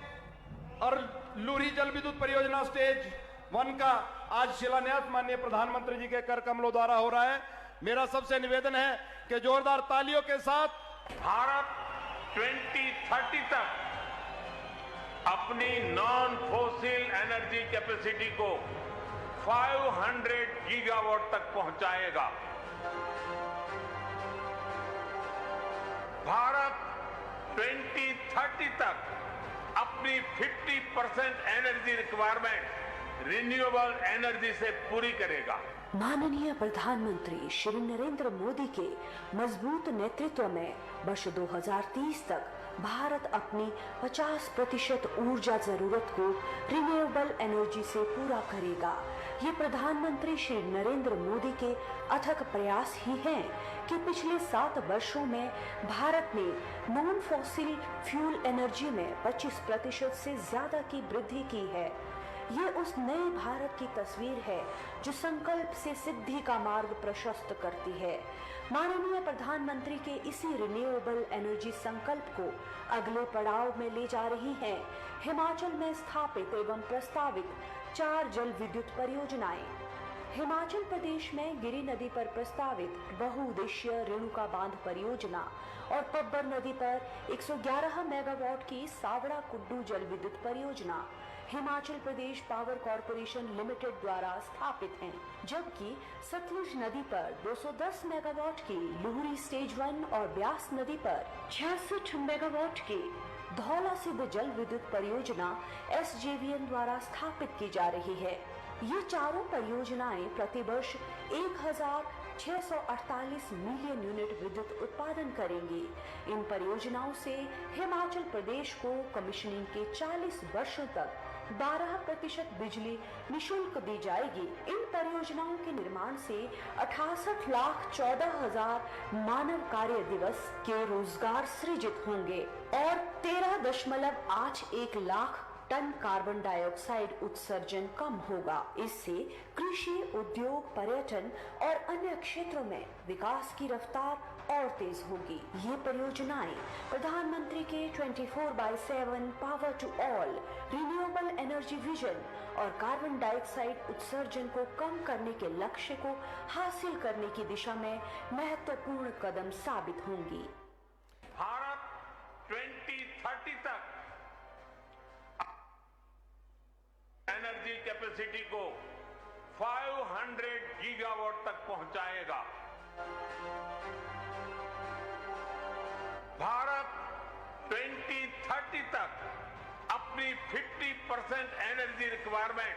और लूरी जल विद्युत परियोजना स्टेज 1 का आज शिलान्यास माननीय प्रधानमंत्री जी के कर कमलों द्वारा हो रहा है। मेरा सबसे निवेदन है कि जोरदार तालियों के साथ भारत 2030 तक अपनी नॉन फॉसिल एनर्जी कैपेसिटी को 500 गीगावाट तक पहुंचाएगा। भारत 2030 तक अपनी 50% एनर्जी रिक्वायरमेंट रिन्यूएबल एनर्जी से पूरी करेगा। माननीय प्रधानमंत्री श्री नरेंद्र मोदी के मजबूत नेतृत्व में वर्ष 2030 तक भारत अपनी 50% ऊर्जा जरूरत को रिन्यूएबल एनर्जी से पूरा करेगा। ये प्रधानमंत्री श्री नरेंद्र मोदी के अथक प्रयास ही हैं कि पिछले 7 वर्षों में भारत ने नॉन फॉसिल फ्यूल एनर्जी में 25% से ज्यादा की वृद्धि की है। ये उस नए भारत की तस्वीर है जो संकल्प से सिद्धि का मार्ग प्रशस्त करती है। माननीय प्रधानमंत्री के इसी रिन्यूएबल एनर्जी संकल्प को अगले पड़ाव में ले जा रही हैं हिमाचल में स्थापित एवं प्रस्तावित 4 जल विद्युत परियोजनाएं। हिमाचल प्रदेश में गिरी नदी पर प्रस्तावित बहुउद्देशीय रेणुका बांध परियोजना और पब्बर नदी पर 111 मेगावाट की सावड़ा कुड्डू जल विद्युत परियोजना Himachal Pradesh power corporation limited द्वारा स्थापित हैं, जबकि सतलुज नदी पर 210 मेगावाट की लुहरी स्टेज 1 और ब्यास नदी पर 66 मेगावाट की धौला सिद्ध जल विद्युत परियोजना SJVN द्वारा स्थापित की जा रही है। ये चारों परियोजनाएं प्रतिवर्ष 1648 मिलियन यूनिट विद्युत उत्पादन करेंगी। इन परियोजनाओं से हिमाचल प्रदेश को कमिश्निंग के 40 वर्षों तक 12% बिजली निशुल्क दी जाएगी। इन परियोजनाओं के निर्माण से 68,14,000 मानव कार्य दिवस के रोजगार सृजित होंगे और 13.81 लाख टन कार्बन डाइऑक्साइड उत्सर्जन कम होगा। इससे कृषि, उद्योग, पर्यटन और अन्य क्षेत्रों में विकास की रफ्तार और तेज होगी। ये परियोजनाएं प्रधानमंत्री के 24/7 power to all, renewable energy vision और कार्बन डाइऑक्साइड उत्सर्जन को कम करने के लक्ष्य को हासिल करने की दिशा में महत्वपूर्ण कदम साबित होंगी। भारत 2030 तक एनर्जी कैपेसिटी को 500 गीगावाट तक पहुंचाएगा। भारत 2030 तक अपनी 50% एनर्जी रिक्वायरमेंट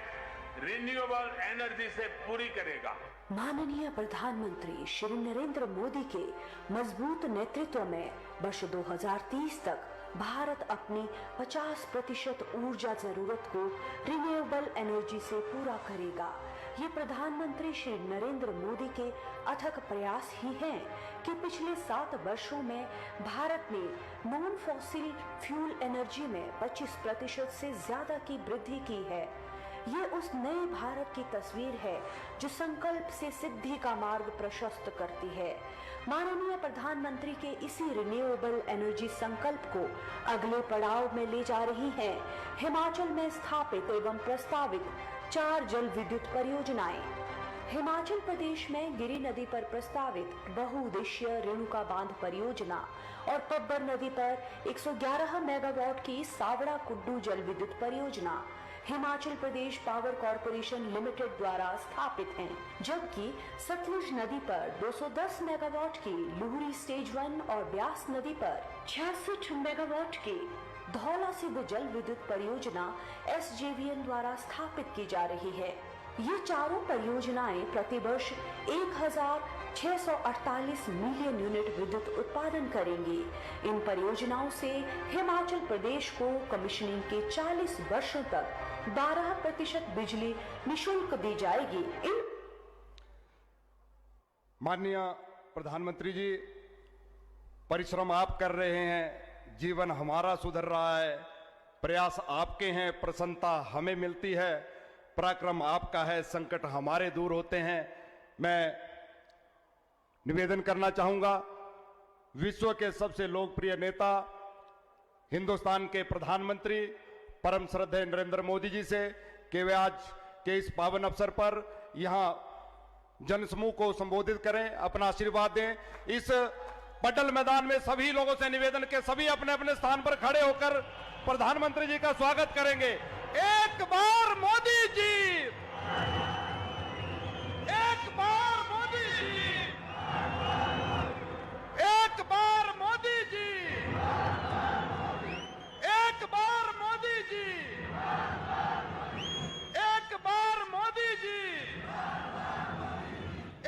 रिन्यूएबल एनर्जी से पूरी करेगा। माननीय प्रधानमंत्री श्री नरेंद्र मोदी के मजबूत नेतृत्व में वर्ष 2030 तक भारत अपनी 50% ऊर्जा जरूरत को रिन्यूएबल एनर्जी से पूरा करेगा। ये प्रधानमंत्री श्री नरेंद्र मोदी के अथक प्रयास ही हैं कि पिछले 7 वर्षों में भारत ने नॉन फॉसिल फ्यूल एनर्जी में 25% से ज्यादा की वृद्धि की है। ये उस नए भारत की तस्वीर है जो संकल्प से सिद्धि का मार्ग प्रशस्त करती है। माननीय प्रधानमंत्री के इसी रिन्यूएबल एनर्जी संकल्प को अगले पड़ाव में ले जा रही है हिमाचल में स्थापित एवं प्रस्तावित 4 जल विद्युत परियोजनाएं। हिमाचल प्रदेश में गिरी नदी पर प्रस्तावित बहुउद्देशीय रेणुका बांध परियोजना और पब्बर नदी पर 111 मेगावाट की सावड़ा कुड्डू जल विद्युत परियोजना Himachal Pradesh power corporation limited द्वारा स्थापित हैं, जबकि सतलुज नदी पर 210 मेगावाट की लुहरी स्टेज 1 और ब्यास नदी पर 66 मेगावाट की धौला सिद्ध जल विद्युत परियोजना SJVN द्वारा स्थापित की जा रही है। ये चारों परियोजनाएं प्रतिवर्ष 1648 मिलियन यूनिट विद्युत उत्पादन करेंगी। इन परियोजनाओं से हिमाचल प्रदेश को कमिश्निंग के 40 वर्षों तक 12% बिजली निशुल्क दी जाएगी। माननीय प्रधानमंत्री जी, परिश्रम आप कर रहे हैं, जीवन हमारा सुधर रहा है, प्रयास आपके हैं, प्रसन्नता हमें मिलती है, पराक्रम आपका है, संकट हमारे दूर होते हैं। मैं निवेदन करना चाहूंगा विश्व के सबसे लोकप्रिय नेता, हिंदुस्तान के प्रधानमंत्री परम श्रद्धेय नरेंद्र मोदी जी से कि वे आज के इस पावन अवसर पर यहां जनसमूह को संबोधित करें, अपना आशीर्वाद दें। इस पटल मैदान में सभी लोगों से निवेदन के सभी अपने अपने स्थान पर खड़े होकर प्रधानमंत्री जी का स्वागत करेंगे। एक बार मोदी जी, एक बार मोदी जी, एक बार मोदी जी, एक बार मोदी जी, एक बार मोदी जी,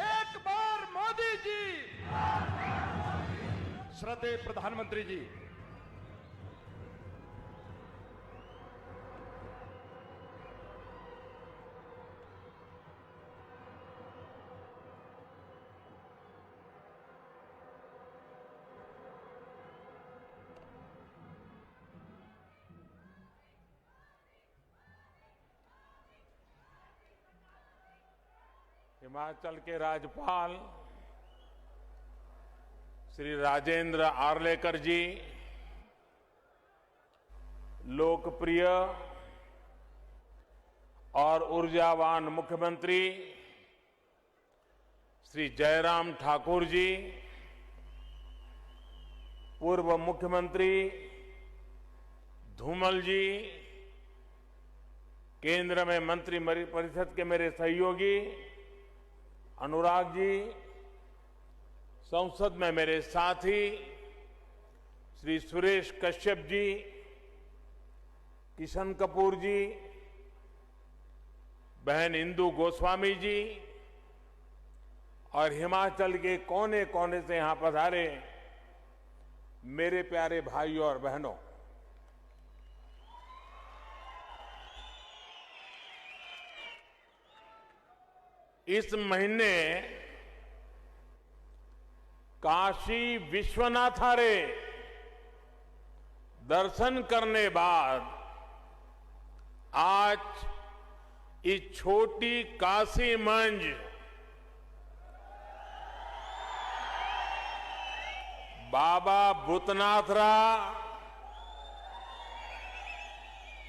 एक बार मोदी जी। श्रद्धेय प्रधानमंत्री जी, हिमाचल के राज्यपाल श्री राजेंद्र आर्लेकर जी, लोकप्रिय और ऊर्जावान मुख्यमंत्री श्री जयराम ठाकुर जी, पूर्व मुख्यमंत्री धूमल जी, केंद्र में मंत्री परिषद के मेरे सहयोगी अनुराग जी, संसद में मेरे साथी श्री सुरेश कश्यप जी, किशन कपूर जी, बहन इंदु गोस्वामी जी और हिमाचल के कोने कोने से यहां पधारे मेरे प्यारे भाइयों और बहनों, इस महीने काशी विश्वनाथ आर्य दर्शन करने बाद आज इस छोटी काशी मंज बाबा भूतनाथरा,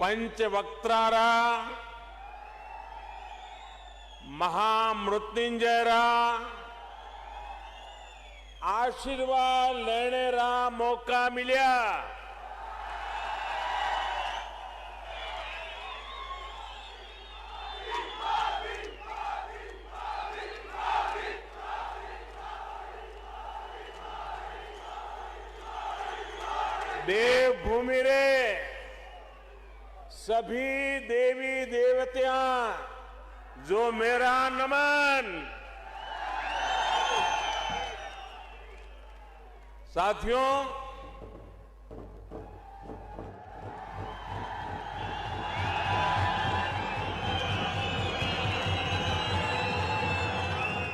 पंचवक्त्रारा, महामृत्युंजयरा आशीर्वाद लेने रा मौका मिलिया। देवभूमि रे सभी देवी देवतियां जो मेरा नमन। साथियों,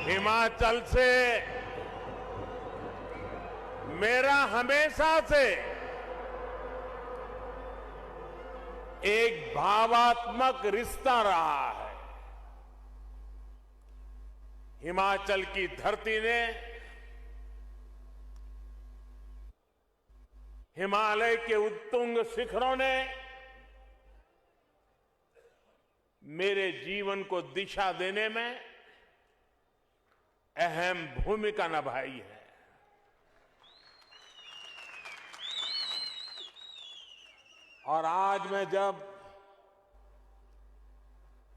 हिमाचल से मेरा हमेशा से एक भावात्मक रिश्ता रहा है। हिमाचल की धरती ने, हिमालय के उत्तुंग शिखरों ने मेरे जीवन को दिशा देने में अहम भूमिका निभाई है। और आज मैं जब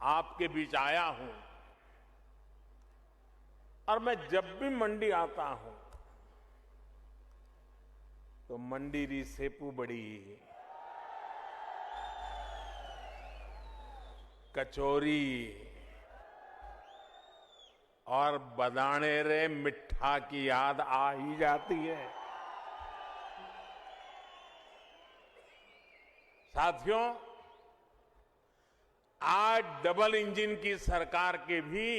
आपके बीच आया हूं और मैं जब भी मंडी आता हूं तो मंडी री सेपू बड़ी, कचौरी और बदाने रे मिठा की याद आ ही जाती है। साथियों, आज डबल इंजन की सरकार के भी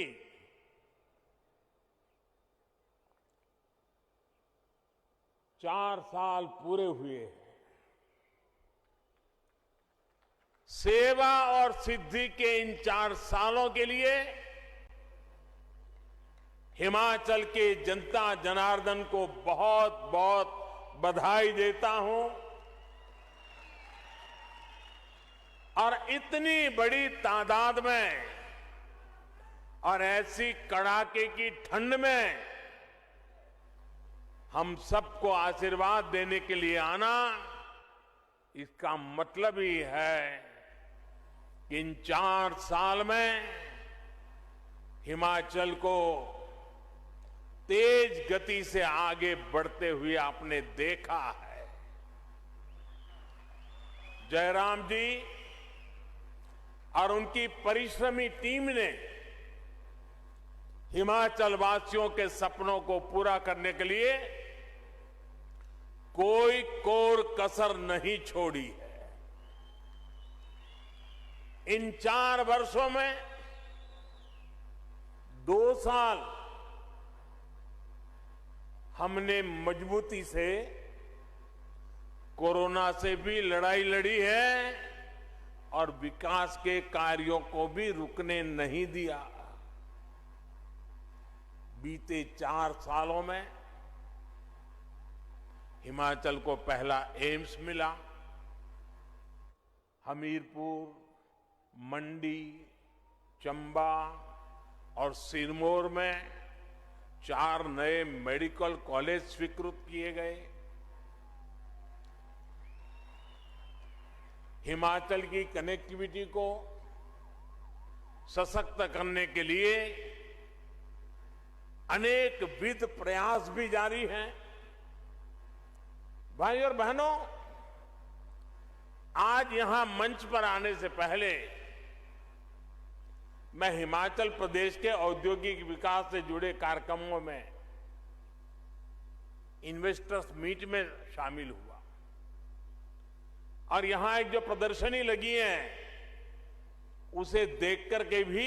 4 साल पूरे हुए हैं। सेवा और सिद्धि के इन 4 सालों के लिए हिमाचल के जनता जनार्दन को बहुत बहुत बधाई देता हूं। और इतनी बड़ी तादाद में और ऐसी कड़ाके की ठंड में हम सबको आशीर्वाद देने के लिए आना, इसका मतलब ही है कि इन 4 साल में हिमाचल को तेज गति से आगे बढ़ते हुए आपने देखा है। जयराम जी और उनकी परिश्रमी टीम ने हिमाचल वासियों के सपनों को पूरा करने के लिए कोई कोर कसर नहीं छोड़ी है। इन 4 वर्षों में 2 साल हमने मजबूती से कोरोना से भी लड़ाई लड़ी है और विकास के कार्यों को भी रुकने नहीं दिया। बीते 4 सालों में हिमाचल को पहला एम्स मिला। हमीरपुर, मंडी, चंबा और सिरमौर में 4 नए मेडिकल कॉलेज स्वीकृत किए गए। हिमाचल की कनेक्टिविटी को सशक्त करने के लिए अनेक विध प्रयास भी जारी हैं। भाई और बहनों, आज आज यहां मंच पर आने से पहले मैं हिमाचल प्रदेश के औद्योगिक विकास से जुड़े कार्यक्रमों में इन्वेस्टर्स मीट में शामिल हुआ और यहां एक जो प्रदर्शनी लगी है उसे देख करके भी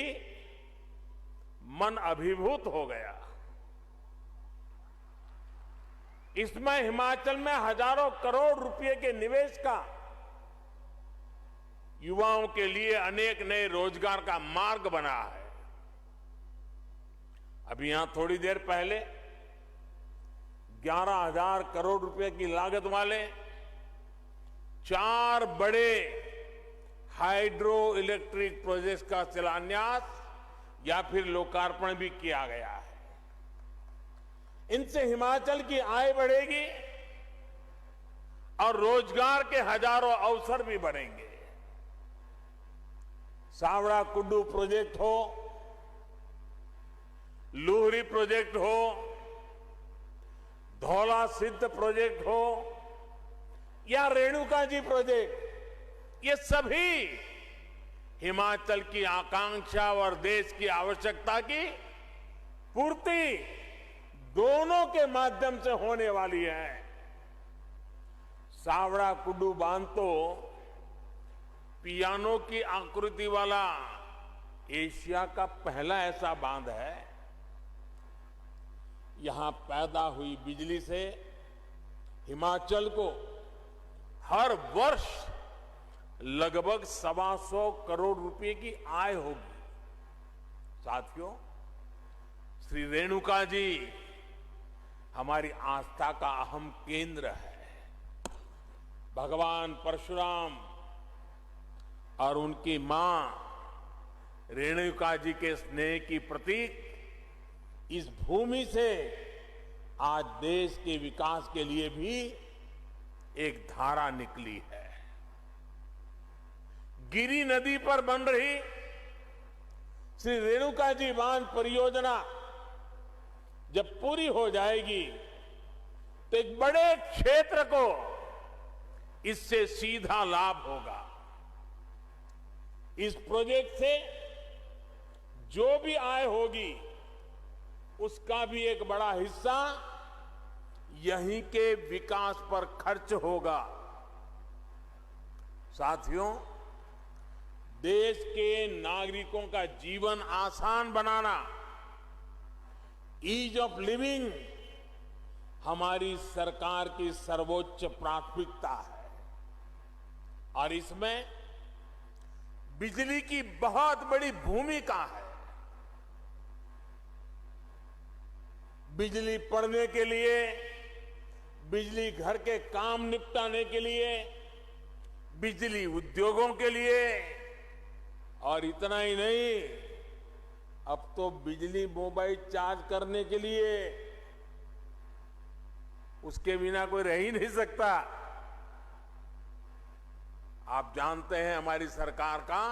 मन अभिभूत हो गया। इसमें हिमाचल में हजारों करोड़ रुपए के निवेश का, युवाओं के लिए अनेक नए रोजगार का मार्ग बना है। अभी यहां थोड़ी देर पहले 11,000 करोड़ रुपए की लागत वाले 4 बड़े हाइड्रो इलेक्ट्रिक प्रोजेक्ट्स का शिलान्यास या फिर लोकार्पण भी किया गया है। इनसे हिमाचल की आय बढ़ेगी और रोजगार के हजारों अवसर भी बढ़ेंगे। सावड़ा कुड्डू प्रोजेक्ट हो, लूहरी प्रोजेक्ट हो, धौला सिद्ध प्रोजेक्ट हो या रेणुका जी प्रोजेक्ट, ये सभी हिमाचल की आकांक्षा और देश की आवश्यकता की पूर्ति दोनों के माध्यम से होने वाली है। सावड़ा कुड्डू बांध तो पियानो की आकृति वाला एशिया का पहला ऐसा बांध है। यहां पैदा हुई बिजली से हिमाचल को हर वर्ष लगभग 125 करोड़ रुपए की आय होगी। साथियों, श्री रेणुका जी हमारी आस्था का अहम केंद्र है। भगवान परशुराम और उनकी मां रेणुका जी के स्नेह की प्रतीक इस भूमि से आज देश के विकास के लिए भी एक धारा निकली है। गिरी नदी पर बन रही श्री रेणुका जी बांध परियोजना जब पूरी हो जाएगी तो एक बड़े क्षेत्र को इससे सीधा लाभ होगा। इस प्रोजेक्ट से जो भी आय होगी उसका भी एक बड़ा हिस्सा यहीं के विकास पर खर्च होगा। साथियों, देश के नागरिकों का जीवन आसान बनाना, ईज ऑफ लिविंग हमारी सरकार की सर्वोच्च प्राथमिकता है और इसमें बिजली की बहुत बड़ी भूमिका है। बिजली पड़ने के लिए, बिजली घर के काम निपटाने के लिए, बिजली उद्योगों के लिए, और इतना ही नहीं, अब तो बिजली मोबाइल चार्ज करने के लिए, उसके बिना कोई रह ही नहीं सकता। आप जानते हैं हमारी सरकार का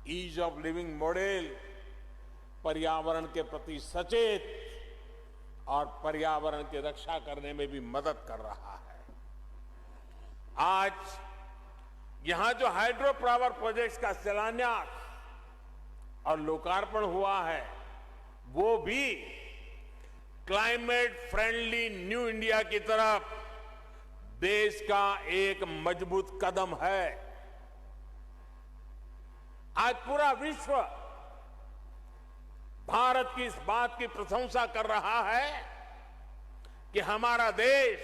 ईज ऑफ लिविंग मॉडल पर्यावरण के प्रति सचेत और पर्यावरण की रक्षा करने में भी मदद कर रहा है। आज यहां जो हाइड्रो पावर प्रोजेक्ट्स का शिलान्यास और लोकार्पण हुआ है वो भी क्लाइमेट फ्रेंडली न्यू इंडिया की तरफ देश का एक मजबूत कदम है। आज पूरा विश्व भारत की इस बात की प्रशंसा कर रहा है कि हमारा देश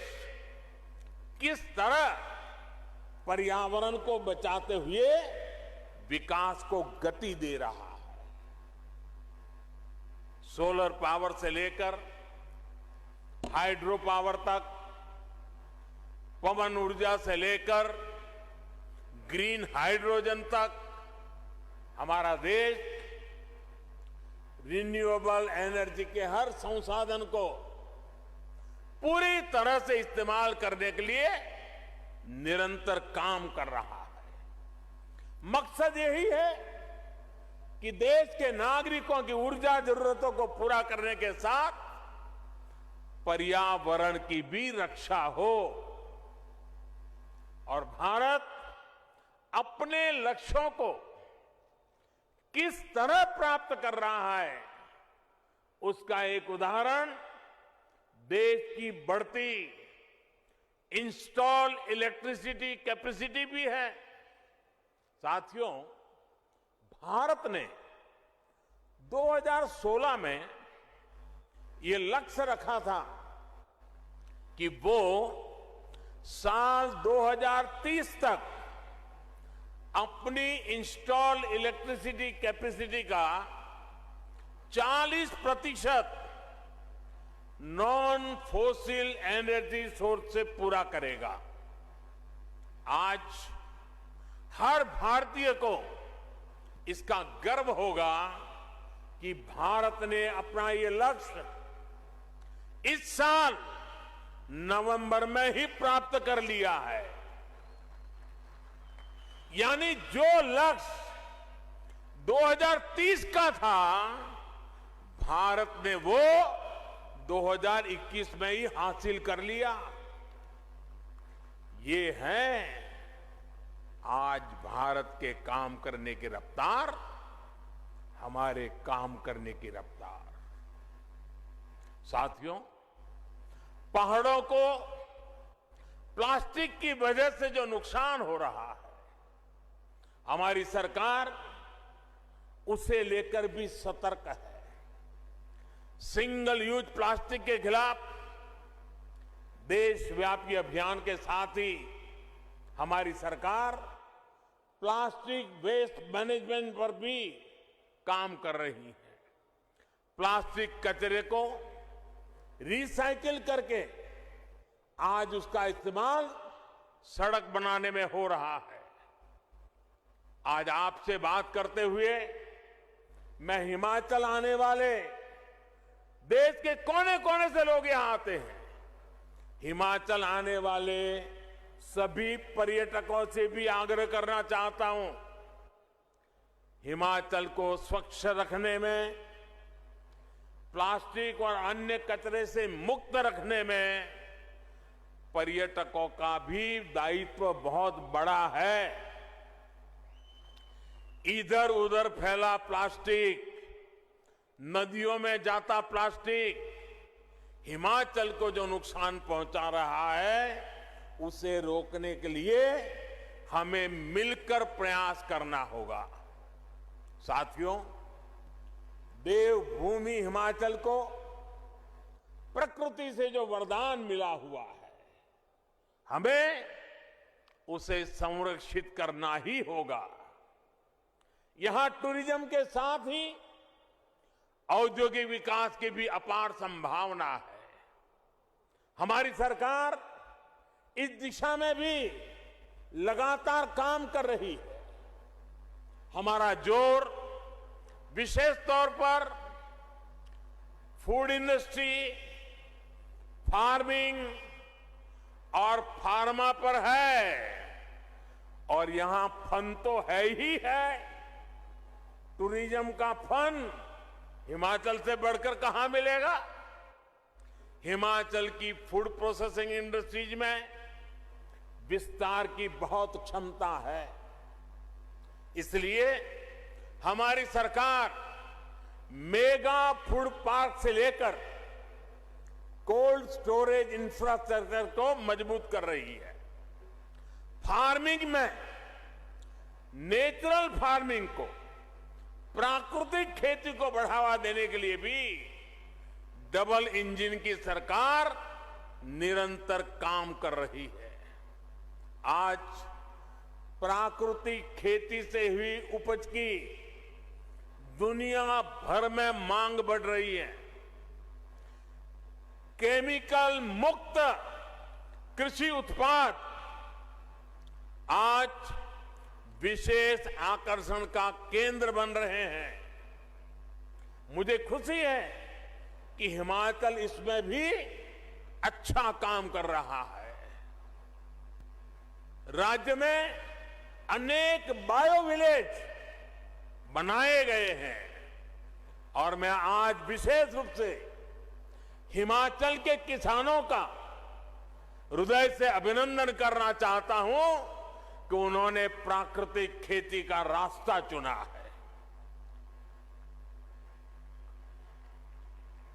किस तरह पर्यावरण को बचाते हुए विकास को गति दे रहा है। सोलर पावर से लेकर हाइड्रो पावर तक, पवन ऊर्जा से लेकर ग्रीन हाइड्रोजन तक, हमारा देश रिन्यूएबल एनर्जी के हर संसाधन को पूरी तरह से इस्तेमाल करने के लिए निरंतर काम कर रहा है। मकसद यही है कि देश के नागरिकों की ऊर्जा जरूरतों को पूरा करने के साथ पर्यावरण की भी रक्षा हो और भारत अपने लक्ष्यों को किस तरह प्राप्त कर रहा है, उसका एक उदाहरण देश की बढ़ती इंस्टॉल इलेक्ट्रिसिटी कैपेसिटी भी है। साथियों, भारत ने 2016 में ये लक्ष्य रखा था कि वो साल 2030 तक अपनी इंस्टॉल इलेक्ट्रिसिटी कैपेसिटी का 40% नॉन फोसिल एनर्जी सोर्स से पूरा करेगा। आज हर भारतीय को इसका गर्व होगा कि भारत ने अपना ये लक्ष्य इस साल नवंबर में ही प्राप्त कर लिया है। यानी जो लक्ष्य 2030 का था, भारत ने वो 2021 में ही हासिल कर लिया। ये है आज भारत के काम करने की रफ्तार, हमारे काम करने की रफ्तार। साथियों, पहाड़ों को प्लास्टिक की वजह से जो नुकसान हो रहा है, हमारी सरकार उसे लेकर भी सतर्क है। सिंगल यूज प्लास्टिक के खिलाफ देशव्यापी अभियान के साथ ही हमारी सरकार प्लास्टिक वेस्ट मैनेजमेंट पर भी काम कर रही है। प्लास्टिक कचरे को रिसाइकिल करके आज उसका इस्तेमाल सड़क बनाने में हो रहा है। आज आपसे बात करते हुए मैं हिमाचल आने वाले देश के कोने कोने से लोग यहां आते हैं। हिमाचल आने वाले सभी पर्यटकों से भी आग्रह करना चाहता हूं, हिमाचल को स्वच्छ रखने में, प्लास्टिक और अन्य कचरे से मुक्त रखने में पर्यटकों का भी दायित्व बहुत बड़ा है। इधर उधर फैला प्लास्टिक, नदियों में जाता प्लास्टिक हिमाचल को जो नुकसान पहुंचा रहा है, उसे रोकने के लिए हमें मिलकर प्रयास करना होगा। साथियों, देवभूमि हिमाचल को प्रकृति से जो वरदान मिला हुआ है, हमें उसे संरक्षित करना ही होगा। यहां टूरिज्म के साथ ही औद्योगिक विकास की भी अपार संभावना है। हमारी सरकार इस दिशा में भी लगातार काम कर रही है। हमारा जोर विशेष तौर पर फूड इंडस्ट्री, फार्मिंग और फार्मा पर है, और यहां फन तो है ही है। टूरिज्म का फन हिमाचल से बढ़कर कहां मिलेगा। हिमाचल की फूड प्रोसेसिंग इंडस्ट्रीज में विस्तार की बहुत क्षमता है। इसलिए हमारी सरकार मेगा फूड पार्क से लेकर कोल्ड स्टोरेज इंफ्रास्ट्रक्चर को मजबूत कर रही है। फार्मिंग में नेचुरल फार्मिंग को, प्राकृतिक खेती को बढ़ावा देने के लिए भी डबल इंजन की सरकार निरंतर काम कर रही है। आज प्राकृतिक खेती से हुई उपज की दुनिया भर में मांग बढ़ रही है। केमिकल मुक्त कृषि उत्पाद आज विशेष आकर्षण का केंद्र बन रहे हैं। मुझे खुशी है कि हिमाचल इसमें भी अच्छा काम कर रहा है। राज्य में अनेक बायो विलेज बनाए गए हैं, और मैं आज विशेष रूप से हिमाचल के किसानों का हृदय से अभिनंदन करना चाहता हूं कि उन्होंने प्राकृतिक खेती का रास्ता चुना है।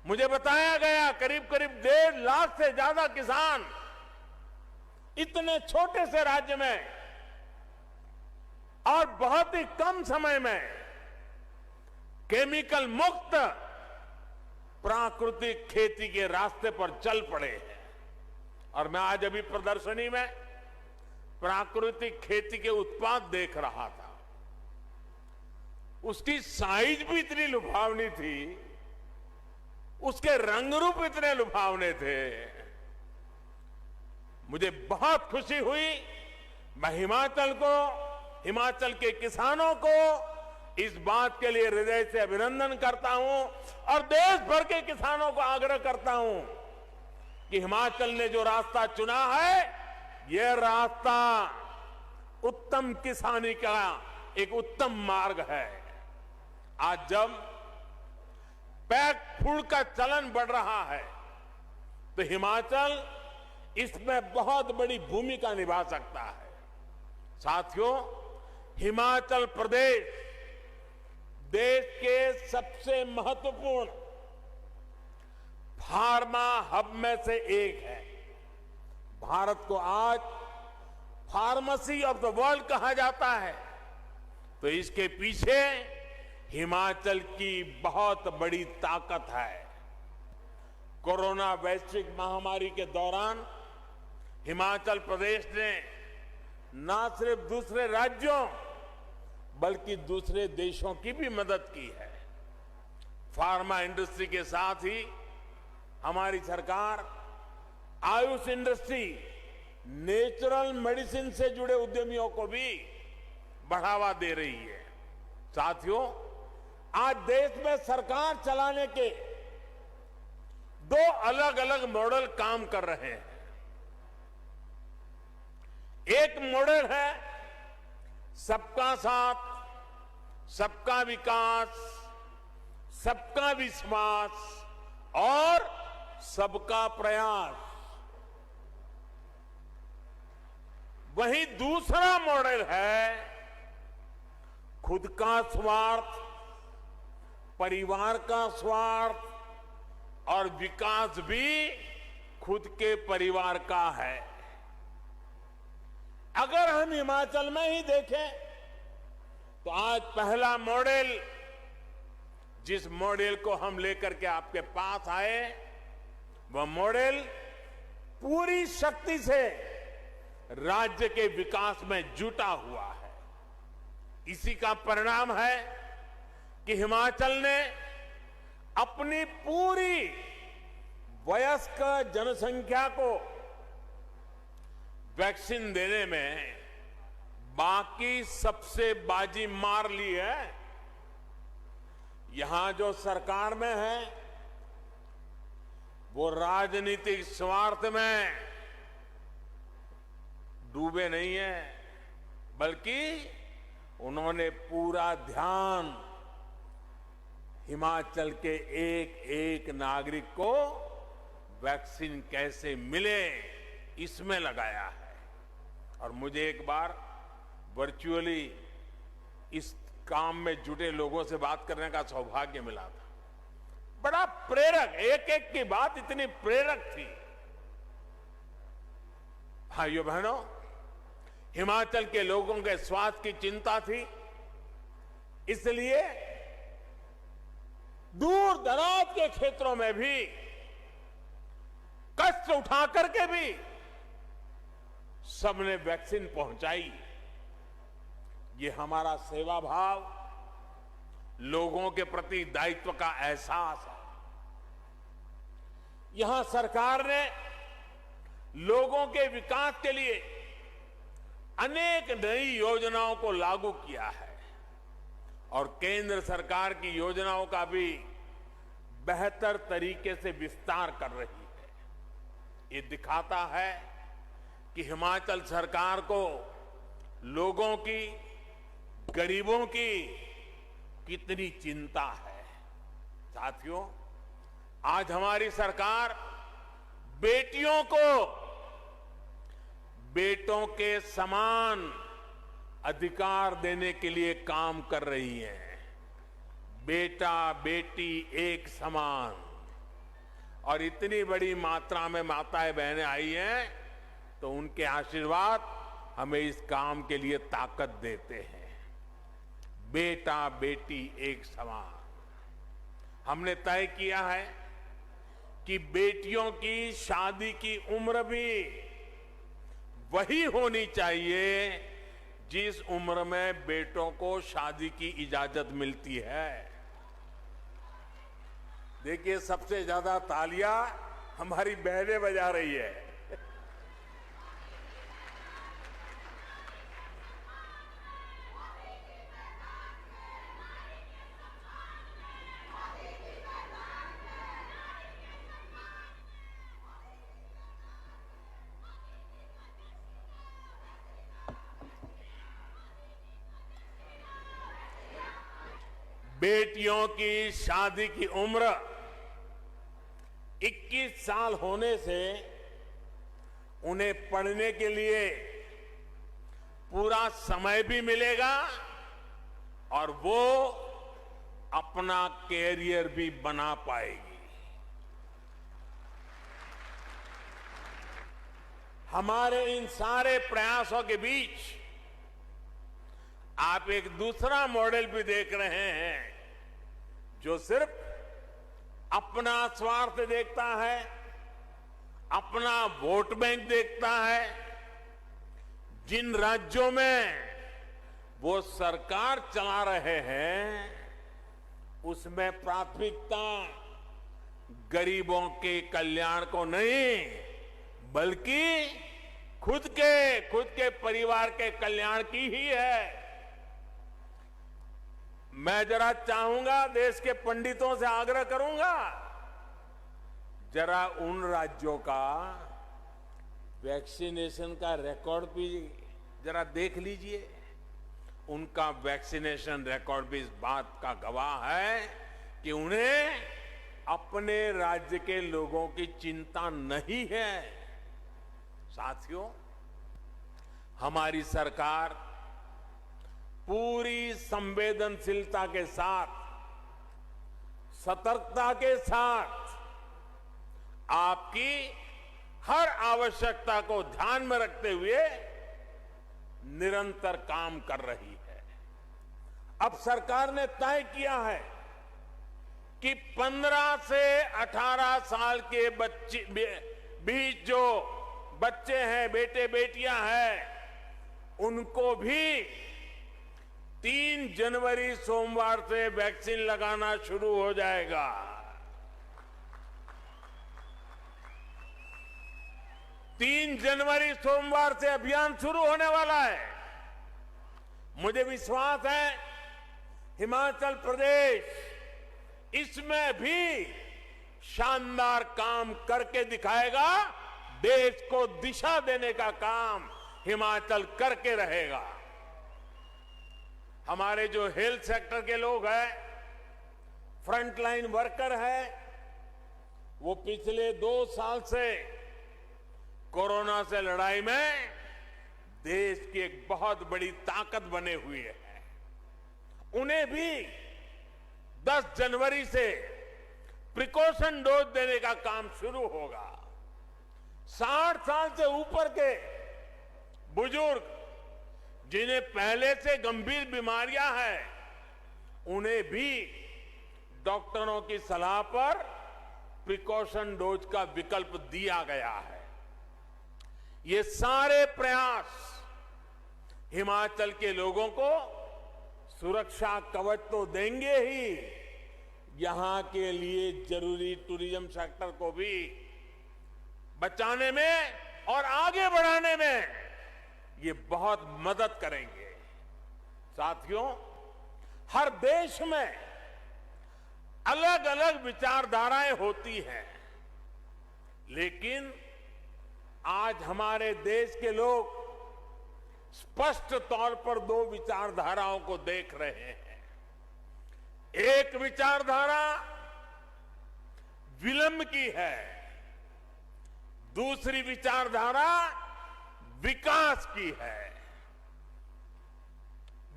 मुझे बताया गया करीब करीब 1.5 लाख से ज्यादा किसान इतने छोटे से राज्य में और बहुत ही कम समय में केमिकल मुक्त प्राकृतिक खेती के रास्ते पर चल पड़े हैं। और मैं आज अभी प्रदर्शनी में प्राकृतिक खेती के उत्पाद देख रहा था। उसकी साइज भी इतनी लुभावनी थी, उसके रंग रूप इतने लुभावने थे। मुझे बहुत खुशी हुई। मैं हिमाचल के किसानों को इस बात के लिए हृदय से अभिनंदन करता हूं और देश भर के किसानों को आग्रह करता हूं कि हिमाचल ने जो रास्ता चुना है, यह रास्ता उत्तम किसानी का एक उत्तम मार्ग है। आज जब पैक फूड का चलन बढ़ रहा है तो हिमाचल इसमें बहुत बड़ी भूमिका निभा सकता है। साथियों, हिमाचल प्रदेश देश के सबसे महत्वपूर्ण फार्मा हब में से एक है। भारत को आज फार्मेसी ऑफ द वर्ल्ड कहा जाता है, तो इसके पीछे हिमाचल की बहुत बड़ी ताकत है। कोरोना वैश्विक महामारी के दौरान हिमाचल प्रदेश ने न सिर्फ दूसरे राज्यों बल्कि दूसरे देशों की भी मदद की है। फार्मा इंडस्ट्री के साथ ही हमारी सरकार आयुष इंडस्ट्री, नेचुरल मेडिसिन से जुड़े उद्यमियों को भी बढ़ावा दे रही है। साथियों, आज देश में सरकार चलाने के 2 अलग अलग मॉडल काम कर रहे हैं। एक मॉडल है सबका साथ, सबका विकास, सबका विश्वास और सबका प्रयास। वहीं दूसरा मॉडल है खुद का स्वार्थ, परिवार का स्वार्थ और विकास भी खुद के परिवार का है। अगर हम हिमाचल में ही देखें तो आज पहला मॉडल, जिस मॉडल को हम लेकर के आपके पास आए, वह मॉडल पूरी शक्ति से राज्य के विकास में जुटा हुआ है। इसी का परिणाम है कि हिमाचल ने अपनी पूरी वयस्क जनसंख्या को वैक्सीन देने में बाकी सबसे बाजी मार ली है। यहां जो सरकार में है वो राजनीतिक स्वार्थ में डूबे नहीं है, बल्कि उन्होंने पूरा ध्यान हिमाचल के एक एक नागरिक को वैक्सीन कैसे मिले इसमें लगाया है। और मुझे एक बार वर्चुअली इस काम में जुटे लोगों से बात करने का सौभाग्य मिला था। बड़ा प्रेरक, एक एक की बात इतनी प्रेरक थी। भाइयों बहनों, हिमाचल के लोगों के स्वास्थ्य की चिंता थी, इसलिए दूर दराज के क्षेत्रों में भी कष्ट उठा करके भी सबने वैक्सीन पहुंचाई। ये हमारा सेवा भाव, लोगों के प्रति दायित्व का एहसास है। यहां सरकार ने लोगों के विकास के लिए अनेक नई योजनाओं को लागू किया है और केंद्र सरकार की योजनाओं का भी बेहतर तरीके से विस्तार कर रही है। ये दिखाता है कि हिमाचल सरकार को लोगों की, गरीबों की कितनी चिंता है। साथियों, आज हमारी सरकार बेटियों को बेटों के समान अधिकार देने के लिए काम कर रही हैं। बेटा बेटी एक समान, और इतनी बड़ी मात्रा में माताएं बहनें आई हैं तो उनके आशीर्वाद हमें इस काम के लिए ताकत देते हैं। बेटा बेटी एक समान, हमने तय किया है कि बेटियों की शादी की उम्र भी वही होनी चाहिए जिस उम्र में बेटों को शादी की इजाजत मिलती है। देखिए, सबसे ज्यादा तालियां हमारी बहनें बजा रही है। बेटियों की शादी की उम्र 21 साल होने से उन्हें पढ़ने के लिए पूरा समय भी मिलेगा और वो अपना कैरियर भी बना पाएगी। हमारे इन सारे प्रयासों के बीच आप एक दूसरा मॉडल भी देख रहे हैं जो सिर्फ अपना स्वार्थ देखता है, अपना वोट बैंक देखता है। जिन राज्यों में वो सरकार चला रहे हैं उसमें प्राथमिकता गरीबों के कल्याण को नहीं बल्कि खुद के परिवार के कल्याण की ही है। मैं जरा चाहूंगा, देश के पंडितों से आग्रह करूंगा, जरा उन राज्यों का वैक्सीनेशन का रिकॉर्ड भी जरा देख लीजिए। उनका वैक्सीनेशन रिकॉर्ड भी इस बात का गवाह है कि उन्हें अपने राज्य के लोगों की चिंता नहीं है। साथियों, हमारी सरकार पूरी संवेदनशीलता के साथ, सतर्कता के साथ आपकी हर आवश्यकता को ध्यान में रखते हुए निरंतर काम कर रही है। अब सरकार ने तय किया है कि 15 से 18 साल के बच्चे बीच जो बच्चे हैं, बेटे बेटियां हैं, उनको भी 3 जनवरी सोमवार से वैक्सीन लगाना शुरू हो जाएगा। 3 जनवरी सोमवार से अभियान शुरू होने वाला है। मुझे विश्वास है हिमाचल प्रदेश इसमें भी शानदार काम करके दिखाएगा। देश को दिशा देने का काम हिमाचल करके रहेगा। हमारे जो हेल्थ सेक्टर के लोग हैं, फ्रंटलाइन वर्कर हैं, वो पिछले 2 साल से कोरोना से लड़ाई में देश की एक बहुत बड़ी ताकत बने हुए हैं। उन्हें भी 10 जनवरी से प्रिकॉशन डोज देने का काम शुरू होगा। 60 साल से ऊपर के बुजुर्ग जिन्हें पहले से गंभीर बीमारियां हैं, उन्हें भी डॉक्टरों की सलाह पर प्रिकॉशन डोज का विकल्प दिया गया है। ये सारे प्रयास हिमाचल के लोगों को सुरक्षा कवच तो देंगे ही, यहां के लिए जरूरी टूरिज्म सेक्टर को भी बचाने में और आगे बढ़ाने में ये बहुत मदद करेंगे। साथियों, हर देश में अलग अलग विचारधाराएं होती हैं, लेकिन आज हमारे देश के लोग स्पष्ट तौर पर 2 विचारधाराओं को देख रहे हैं। एक विचारधारा विलंब की है, दूसरी विचारधारा विकास की है।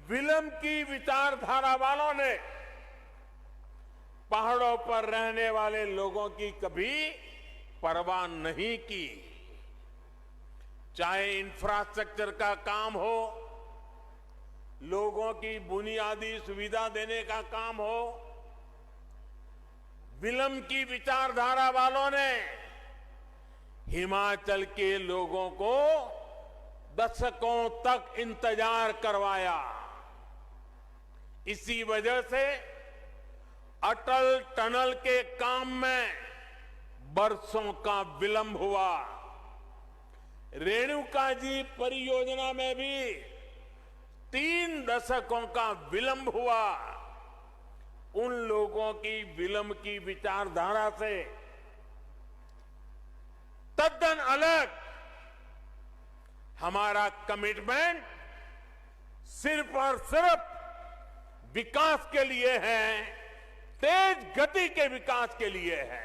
विलंब की विचारधारा वालों ने पहाड़ों पर रहने वाले लोगों की कभी परवाह नहीं की। चाहे इंफ्रास्ट्रक्चर का काम हो, लोगों की बुनियादी सुविधा देने का काम हो, विलंब की विचारधारा वालों ने हिमाचल के लोगों को दशकों तक इंतजार करवाया। इसी वजह से अटल टनल के काम में बरसों का विलंब हुआ। रेणुका जी परियोजना में भी 3 दशकों का विलंब हुआ। उन लोगों की विलंब की विचारधारा से तद्दन अलग हमारा कमिटमेंट सिर्फ और सिर्फ विकास के लिए है, तेज गति के विकास के लिए है।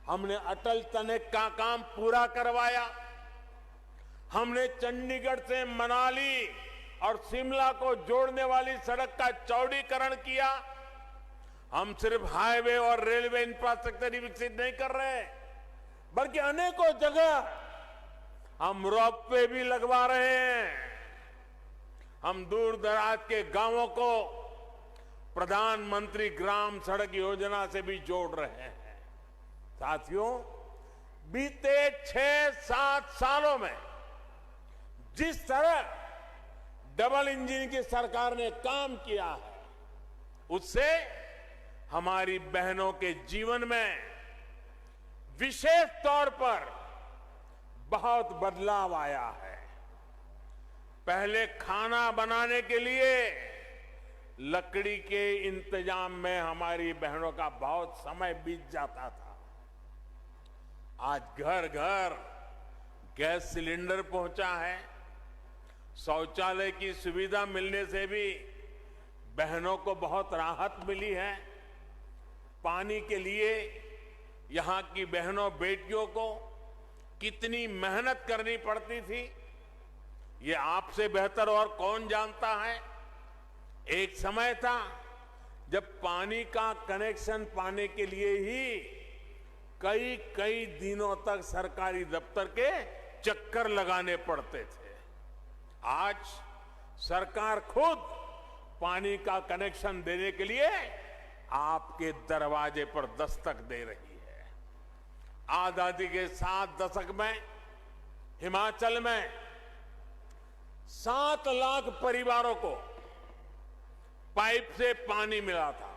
हमने अटल टनल का काम पूरा करवाया। हमने चंडीगढ़ से मनाली और शिमला को जोड़ने वाली सड़क का चौड़ीकरण किया। हम सिर्फ हाईवे और रेलवे इंफ्रास्ट्रक्चर ही विकसित नहीं कर रहे, बल्कि अनेकों जगह हम रोपवे भी लगवा रहे हैं। हम दूर दराज के गांवों को प्रधानमंत्री ग्राम सड़क योजना से भी जोड़ रहे हैं। साथियों, बीते 6-7 सालों में जिस तरह डबल इंजन की सरकार ने काम किया है, उससे हमारी बहनों के जीवन में विशेष तौर पर बहुत बदलाव आया है। पहले खाना बनाने के लिए लकड़ी के इंतजाम में हमारी बहनों का बहुत समय बीत जाता था। आज घर घर गैस सिलेंडर पहुंचा है। शौचालय की सुविधा मिलने से भी बहनों को बहुत राहत मिली है। पानी के लिए यहां की बहनों बेटियों को कितनी मेहनत करनी पड़ती थी, ये आपसे बेहतर और कौन जानता है। एक समय था जब पानी का कनेक्शन पाने के लिए ही कई दिनों तक सरकारी दफ्तर के चक्कर लगाने पड़ते थे। आज सरकार खुद पानी का कनेक्शन देने के लिए आपके दरवाजे पर दस्तक दे रही है। आजादी के 7 दशक में हिमाचल में 7 लाख परिवारों को पाइप से पानी मिला था।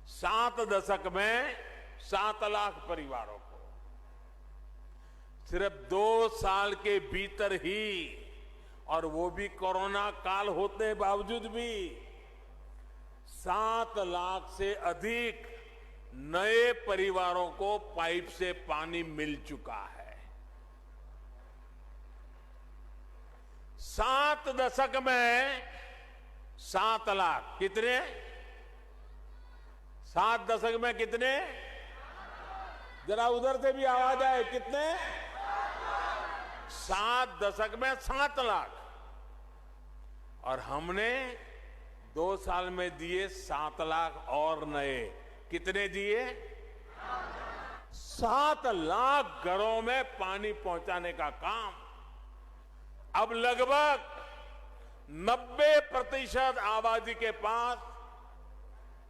7 दशक में 7 लाख परिवारों को। सिर्फ 2 साल के भीतर ही, और वो भी कोरोना काल होते बावजूद भी, 7 लाख से अधिक नए परिवारों को पाइप से पानी मिल चुका है। 7 दशक में 7 लाख कितने? 7 दशक में कितने? जरा उधर से भी आवाज आए, कितने? 7 दशक में 7 लाख। और हमने 2 साल में दिए 7 लाख और नए। कितने दिए? 7 लाख घरों में पानी पहुंचाने का काम। अब लगभग 90% आबादी के पास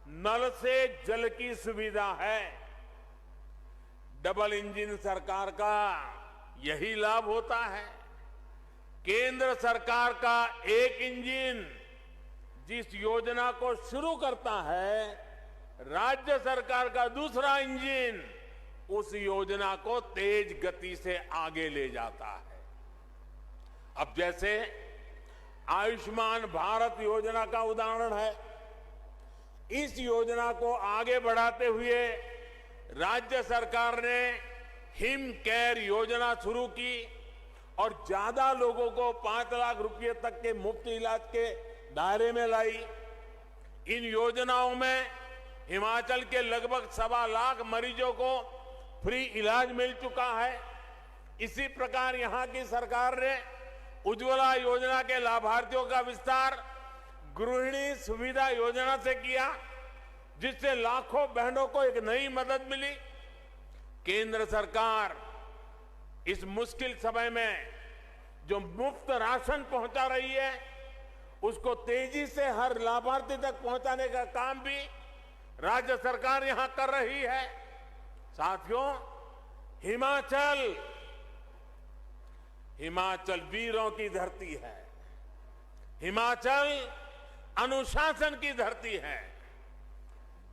नल से जल की सुविधा है। डबल इंजन सरकार का यही लाभ होता है। केंद्र सरकार का एक इंजन जिस योजना को शुरू करता है, राज्य सरकार का दूसरा इंजन उस योजना को तेज गति से आगे ले जाता है। अब जैसे आयुष्मान भारत योजना का उदाहरण है, इस योजना को आगे बढ़ाते हुए राज्य सरकार ने हिम केयर योजना शुरू की और ज्यादा लोगों को 5 लाख रुपए तक के मुफ्त इलाज के दायरे में लाई। इन योजनाओं में हिमाचल के लगभग 1.25 लाख मरीजों को फ्री इलाज मिल चुका है। इसी प्रकार यहां की सरकार ने उज्ज्वला योजना के लाभार्थियों का विस्तार गृहिणी सुविधा योजना से किया, जिससे लाखों बहनों को एक नई मदद मिली। केंद्र सरकार इस मुश्किल समय में जो मुफ्त राशन पहुंचा रही है, उसको तेजी से हर लाभार्थी तक पहुंचाने का काम भी राज्य सरकार यहां कर रही है। साथियों, हिमाचल वीरों की धरती है। हिमाचल अनुशासन की धरती है।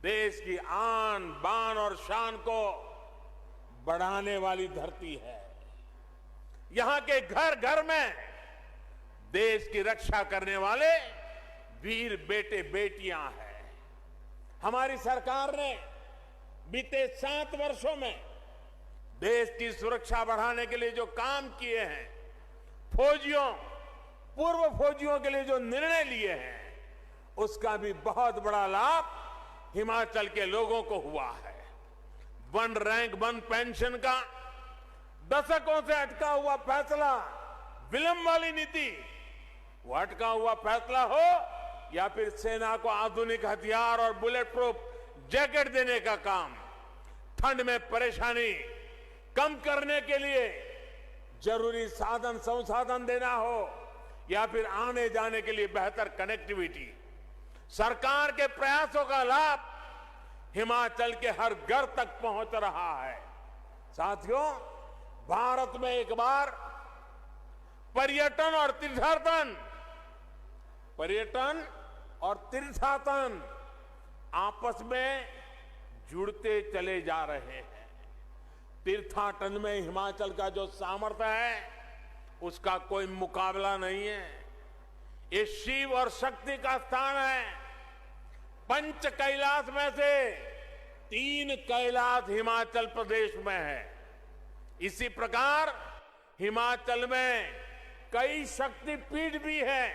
देश की आन बान और शान को बढ़ाने वाली धरती है। यहां के घर घर में देश की रक्षा करने वाले वीर बेटे बेटियां हैं। हमारी सरकार ने बीते 7 वर्षों में देश की सुरक्षा बढ़ाने के लिए जो काम किए हैं, फौजियों, पूर्व फौजियों के लिए जो निर्णय लिए हैं, उसका भी बहुत बड़ा लाभ हिमाचल के लोगों को हुआ है। 1 रैंक 1 पेंशन का दशकों से अटका हुआ फैसला, विलंब वाली नीति, वो अटका हुआ फैसला हो या फिर सेना को आधुनिक हथियार और बुलेट प्रूफ जैकेट देने का काम, ठंड में परेशानी कम करने के लिए जरूरी साधन संसाधन देना हो या फिर आने जाने के लिए बेहतर कनेक्टिविटी, सरकार के प्रयासों का लाभ हिमाचल के हर घर तक पहुंच रहा है। साथियों, भारत में एक बार पर्यटन और तीर्थाटन आपस में जुड़ते चले जा रहे हैं। तीर्थाटन में हिमाचल का जो सामर्थ्य है, उसका कोई मुकाबला नहीं है। ये शिव और शक्ति का स्थान है। 5 कैलाश में से 3 कैलाश हिमाचल प्रदेश में है। इसी प्रकार हिमाचल में कई शक्तिपीठ भी है।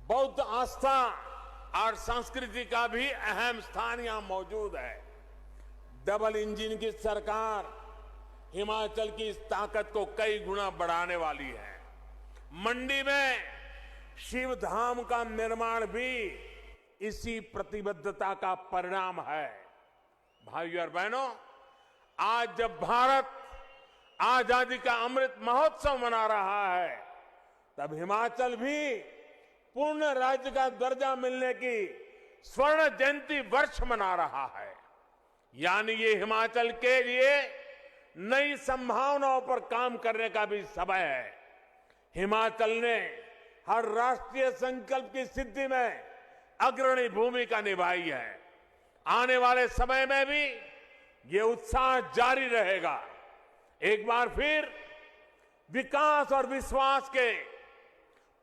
बौद्ध आस्था और संस्कृति का भी अहम स्थान यहां मौजूद है। डबल इंजन की सरकार हिमाचल की इस ताकत को कई गुना बढ़ाने वाली है। मंडी में शिव धाम का निर्माण भी इसी प्रतिबद्धता का परिणाम है। भाइयों और बहनों, आज जब भारत आजादी का अमृत महोत्सव मना रहा है, तब हिमाचल भी पूर्ण राज्य का दर्जा मिलने की स्वर्ण जयंती वर्ष मना रहा है। यानी ये हिमाचल के लिए नई संभावनाओं पर काम करने का भी समय है। हिमाचल ने हर राष्ट्रीय संकल्प की सिद्धि में अग्रणी भूमिका निभाई है। आने वाले समय में भी ये उत्साह जारी रहेगा। एक बार फिर विकास और विश्वास के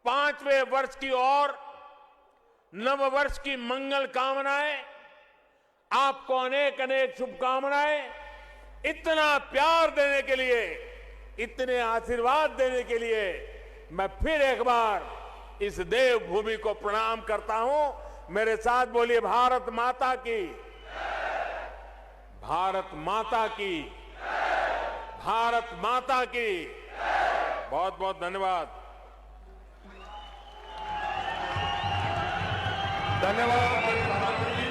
5वें वर्ष की ओर नव वर्ष की मंगल कामनाएं, आपको अनेक अनेक शुभकामनाएं। इतना प्यार देने के लिए, इतने आशीर्वाद देने के लिए मैं फिर एक बार इस देवभूमि को प्रणाम करता हूं। मेरे साथ बोलिए, भारत माता की, भारत माता की, भारत माता की। बहुत बहुत धन्यवाद। धन्यवाद प्रधानमंत्री जी।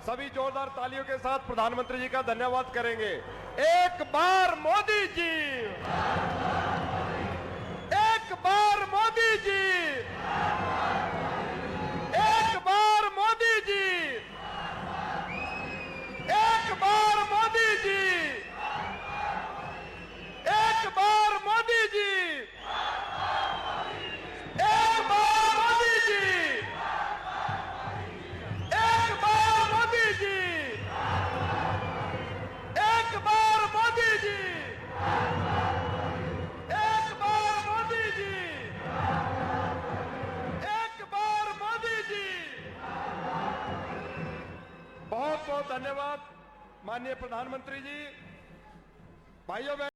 सभी जोरदार तालियों के साथ प्रधानमंत्री जी का धन्यवाद करेंगे। एक बार मोदी जी, एक बार मोदी जी, एक बार मोदी जी, एक बार मोदी जी, एक बार मोदी जी, एक बार मोदी जी, एक बार मोदी जी, एक बार मोदी जी, एक बार मोदी जी, एक बार मोदी जी। बहुत बहुत धन्यवाद माननीय प्रधानमंत्री जी। भाइयों